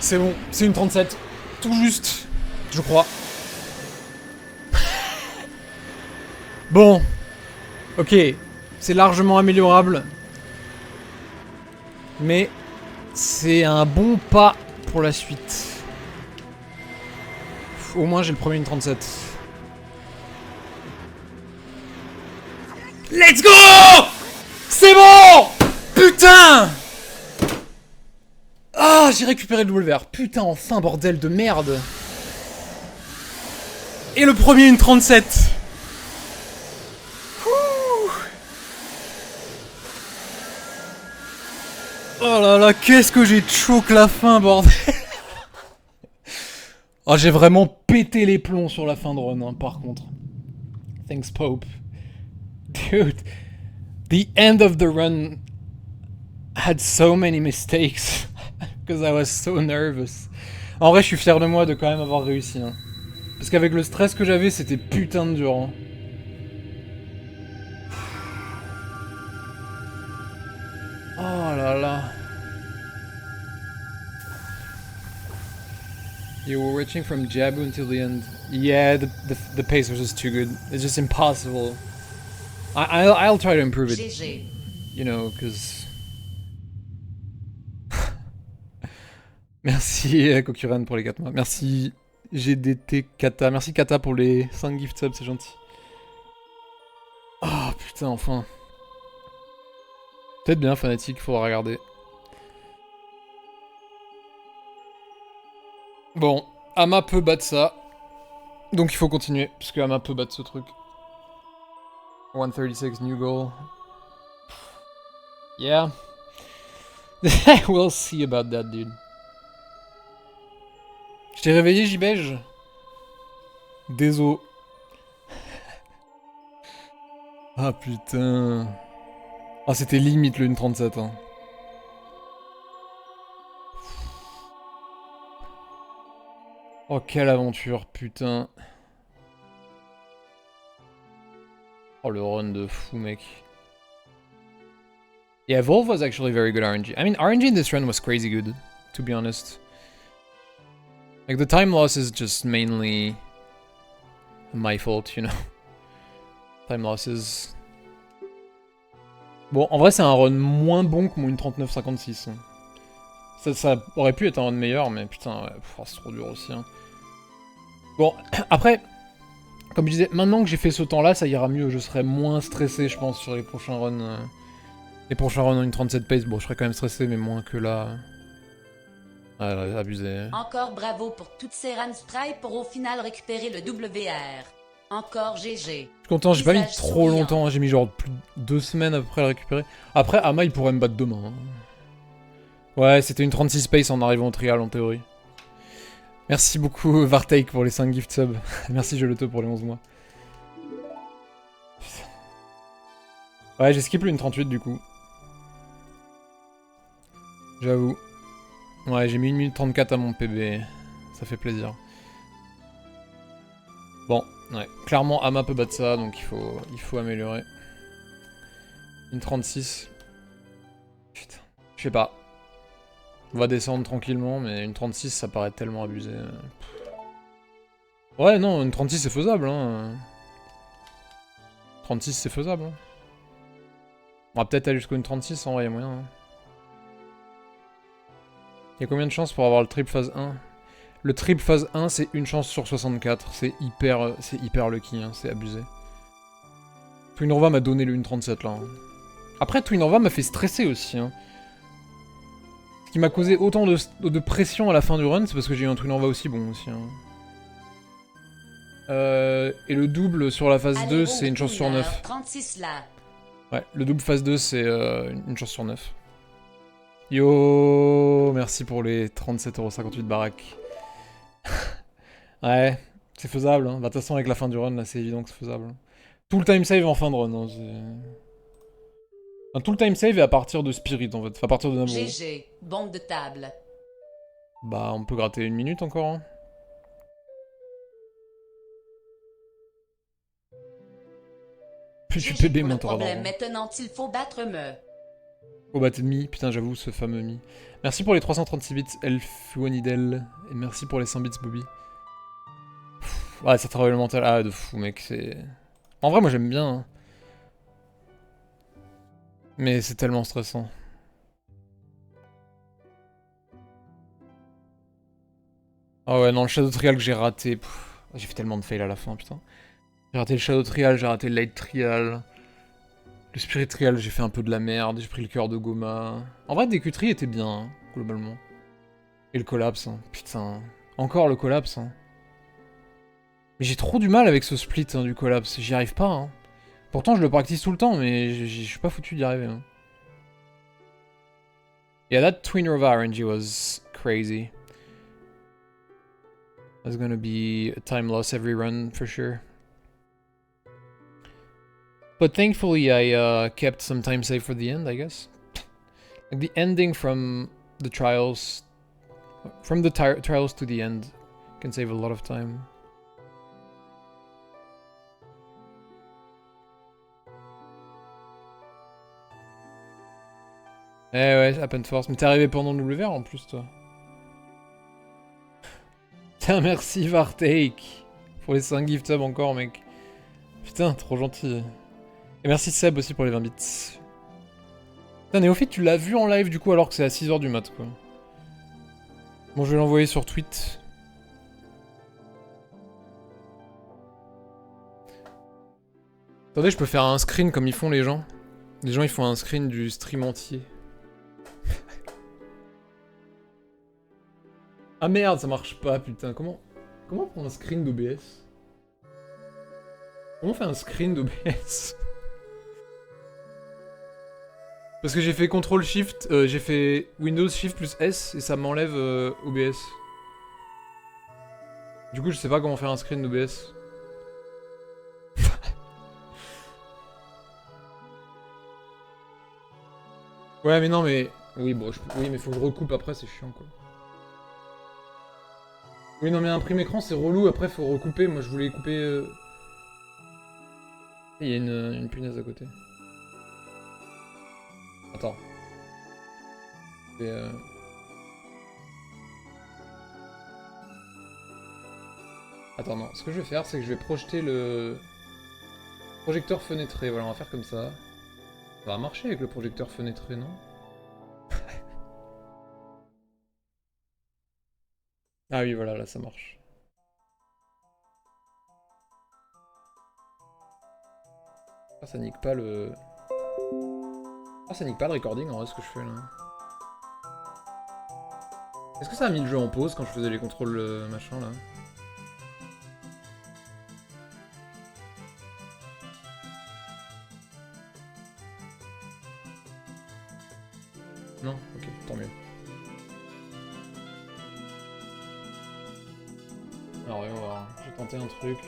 C'est bon, c'est une 37. Tout juste, je crois. Bon. Ok, c'est largement améliorable. Mais c'est un bon pas pour la suite. Au moins j'ai le premier une 37. Let's go! C'est bon! Putain! Ah, j'ai récupéré le WR. Putain, enfin, bordel de merde. Et le premier une 37. Oh là là, qu'est-ce que j'ai choke la fin, bordel. Oh, j'ai vraiment pété les plombs sur la fin de run, hein, par contre. Thanks, Pope. Dude, the end of the run had so many mistakes because I was so nervous. En vrai, je suis fier de moi de quand même avoir réussi. Hein. Parce qu'avec le stress que j'avais, c'était putain de dur. Hein. Oh là là. You were watching from Jabu until the end. Yeah, the pace was just too good. It's just impossible. I'll try to improve it. GG. You know, cause... Merci Kokuran pour les 4 mois. Merci GDT Kata. Merci Kata pour les 5 gift subs, c'est gentil. Ah putain, enfin. Peut-être bien Fnatic, faudra regarder. Bon, Ama peut battre ça. Donc il faut continuer, parce que Ama peut battre ce truc. 136 new goal. Yeah. We'll see about that, dude. Je t'ai réveillé, Jibège? Désolé. Ah putain. Ah c'était limite le 1.37 hein. Oh quelle aventure, putain. Oh le run de fou mec. Yeah, Volve was actually very good RNG. I mean, RNG in this run was crazy good, to be honest. Like, the time loss is just mainly my fault, you know. Time losses. Bon, en vrai, c'est un run moins bon que mon 1.39.56. Ça aurait pu être un run meilleur, mais putain, ouais, c'est trop dur aussi. Hein. Bon, après, comme je disais, maintenant que j'ai fait ce temps-là, ça ira mieux. Je serai moins stressé, je pense, sur les prochains runs. Les prochains runs en 1.37 pace, bon, je serais quand même stressé, mais moins que là. Ah, abusé. Encore bravo pour toutes ces runs try pour au final récupérer le WR. Encore GG. Je suis content, j'ai pas mis trop longtemps, j'ai mis genre plus de 2 semaines à peu près à le récupérer. Après, Ama il pourrait me battre demain. Hein. Ouais, c'était une 36 pace en arrivant au trial en théorie. Merci beaucoup Vartake pour les 5 gift subs. Merci Geloto pour les 11 mois. Ouais, j'ai skip le 1.38 du coup. J'avoue. Ouais, j'ai mis 1 minute 34 à mon PB. Ça fait plaisir. Bon, ouais. Clairement, Ama peut battre ça, donc il faut améliorer. 1.36. Putain. Je sais pas. On va descendre tranquillement, mais une 36, ça paraît tellement abusé. Ouais, non, une 36, c'est faisable. Hein. 36, c'est faisable. Hein. On va peut-être aller jusqu'à une 36, en vrai, il y a moyen. Hein. Il y a combien de chances pour avoir le triple phase 1? Le triple phase 1, c'est une chance sur 64. C'est hyper lucky, hein. C'est abusé. Twin Nova m'a donné le 1.37 là. Hein. Après, Twin Nova m'a fait stresser aussi. Hein. Ce qui m'a causé autant de pression à la fin du run, c'est parce que j'ai eu un Twin Nova aussi bon aussi. Hein. Et le double sur la phase 2, c'est une chance sur 9. 36 là. Ouais, le double phase 2, c'est une chance sur 9. Yo, merci pour les 37,58€ baraque. Ouais, c'est faisable. Hein. Bah, de toute façon, avec la fin du run, là, c'est évident que c'est faisable. Tout le time save en fin de run. Hein, enfin, tout le time save est à partir de Spirit, en fait. Enfin, à partir de Naboo. GG, bombe de table. Bah, on peut gratter 1 minute encore. Hein. Plus tu PB, moins t'auras d'argent. Maintenant, il faut battre me. Faut battre Mi, putain, j'avoue, ce fameux Mi. Merci pour les 336 bits, Elfuanidel. Et merci pour les 100 bits, Bobby. Ouais, ça travaille le mental. Ah, de fou, mec, c'est... En vrai, moi, j'aime bien. Hein. Mais c'est tellement stressant. Ah ouais, non, le Shadow Trial que j'ai raté. J'ai fait tellement de fail à la fin, putain. J'ai raté le Shadow Trial, j'ai raté le Light Trial. Le Spirit Trial, j'ai fait un peu de la merde. J'ai pris le cœur de Goma. En vrai, DQ3 était bien, hein, globalement. Et le collapse, hein. Putain. Encore le collapse, hein. Mais j'ai trop du mal avec ce split hein, du collapse. J'y arrive pas, hein. Pourtant, je le practice tout le temps, mais je suis pas foutu d'y arriver. Hein. Yeah, that Twin Nova RNG was crazy. That's gonna be a time loss every run for sure. But thankfully, I kept some time save for the end, I guess. Like the ending from the trials, trials to the end, can save a lot of time. Eh ouais, Happen Force. Mais t'es arrivé pendant le WR en plus, toi. Tiens, merci Vartake pour les 5 gift subs encore, mec. Putain, trop gentil. Et merci Seb aussi pour les 20 bits. Putain, Néophyte, tu l'as vu en live du coup alors que c'est à 6h du mat, quoi. Bon, je vais l'envoyer sur Tweet. Attendez, je peux faire un screen comme ils font les gens. Les gens ils font un screen du stream entier. Ah merde, ça marche pas, putain. Comment on prend un screen d'OBS? Comment on fait un screen d'OBS? Parce que j'ai fait CTRL SHIFT, j'ai fait Windows SHIFT plus S et ça m'enlève OBS. Du coup, je sais pas comment faire un screen d'OBS. Ouais, mais non, mais... Oui, bon, oui, mais faut que je recoupe après, c'est chiant, quoi. Oui, non, mais imprime écran, c'est relou, après, faut recouper. Moi, je voulais couper... Il y a une punaise à côté. Attends. Et Attends, non. Ce que je vais faire, c'est que je vais projeter le... projecteur fenêtré. Voilà, on va faire comme ça. Ça va marcher avec le projecteur fenêtré, non? Ah oui, voilà, là, ça marche. Ah, ça nique pas le... Ah, ça nique pas le recording, en vrai, ce que je fais, là. Est-ce que ça a mis le jeu en pause quand je faisais les contrôles machin, là? Non? Ok, tant mieux. Alors, on va voir. Je vais tenter un truc.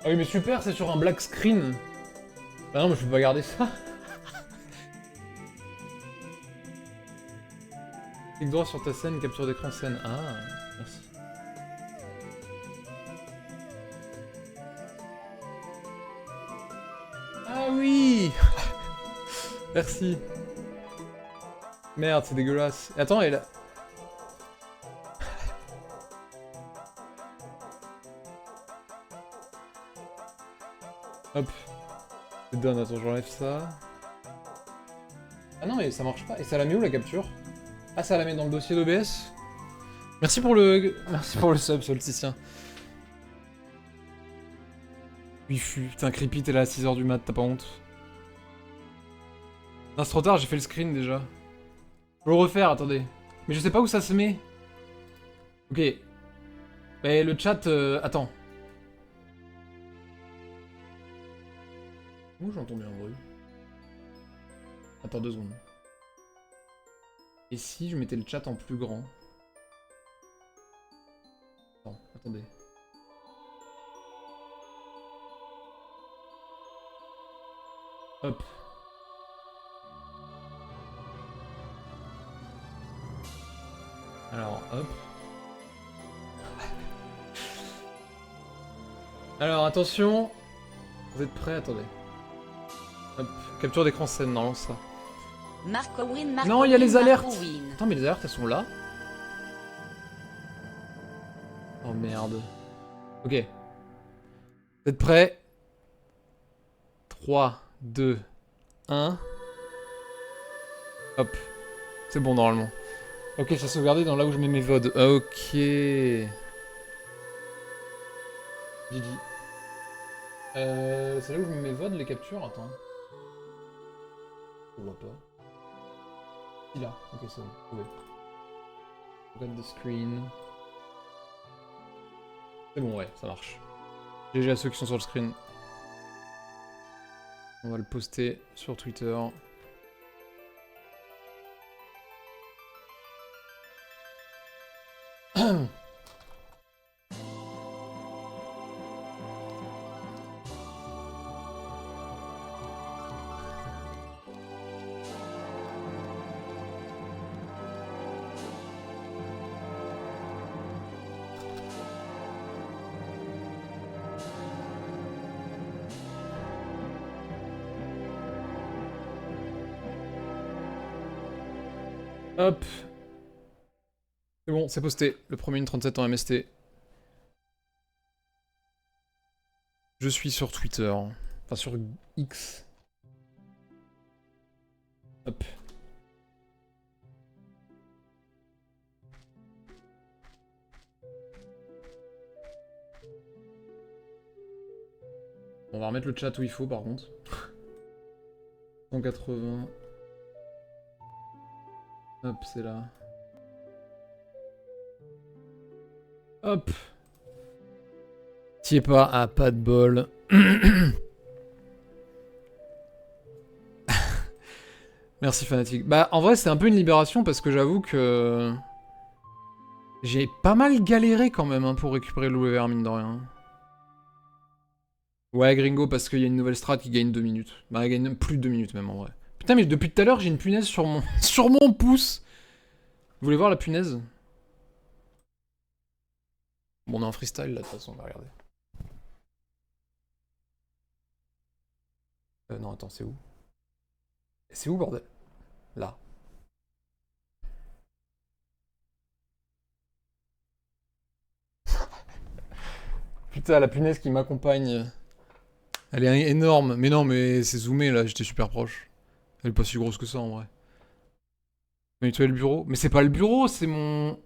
Ah oui, mais super, c'est sur un black screen. Bah non, mais je peux pas garder ça. Clique droit sur ta scène, capture d'écran scène. Ah, merci. Ah oui. Merci. Merde, c'est dégueulasse. Et attends, et là... Hop. C'est done, attends, j'enlève ça. Ah non, mais ça marche pas. Et ça la met où, la capture? Ah, ça la met dans le dossier d'OBS? Merci pour le... Merci pour le sub, Solsticien. Oui, putain, Creepy, t'es là à 6h du mat, t'as pas honte? Non, c'est trop tard, j'ai fait le screen, déjà. Je peux le refaire, attendez. Mais je sais pas où ça se met. Ok. Mais le chat... Attends. Où j'ai entendu un bruit? Attends 2 secondes. Et si je mettais le chat en plus grand? Attends, attendez. Hop. Alors, hop. Alors, attention. Vous êtes prêts? Attendez. Hop. Capture d'écran scène, non, ça. Non, il y a les alertes. Attends, mais les alertes, elles sont là. Oh merde. Ok. Vous êtes prêts? 3, 2, 1. Hop. C'est bon, normalement. Ok, ça sauvegardé dans là où je mets mes VOD. Ok. GG. C'est là où je mets mes VOD, les captures? Attends. Je vois pas. Si là. Ok, c'est bon. Ouais. Regarde the screen. C'est bon, ouais, ça marche. GG à ceux qui sont sur le screen. On va le poster sur Twitter. Hop. C'est bon, c'est posté. Le premier 37 en MST. Je suis sur Twitter. Enfin, sur X. Hop. On va remettre le chat où il faut par contre. 180. Hop, c'est là. Hop. T'y es pas, ah pas de bol. Merci Fanatique. Bah en vrai c'est un peu une libération parce que j'avoue que... J'ai pas mal galéré quand même hein, pour récupérer le WR mine de rien. Ouais Gringo parce qu'il y a une nouvelle strat qui gagne 2 minutes. Bah elle gagne plus de 2 minutes même en vrai. Putain mais depuis tout à l'heure j'ai une punaise sur mon... sur mon pouce. Vous voulez voir la punaise? Bon on est en freestyle là de toute façon on va regarder. Non attends c'est où? C'est où bordel? Là. Putain, la punaise qui m'accompagne. Elle est énorme. Mais non, mais c'est zoomé là, j'étais super proche. Elle est pas si grosse que ça en vrai. Nettoyer le bureau? Mais c'est pas le bureau, c'est mon...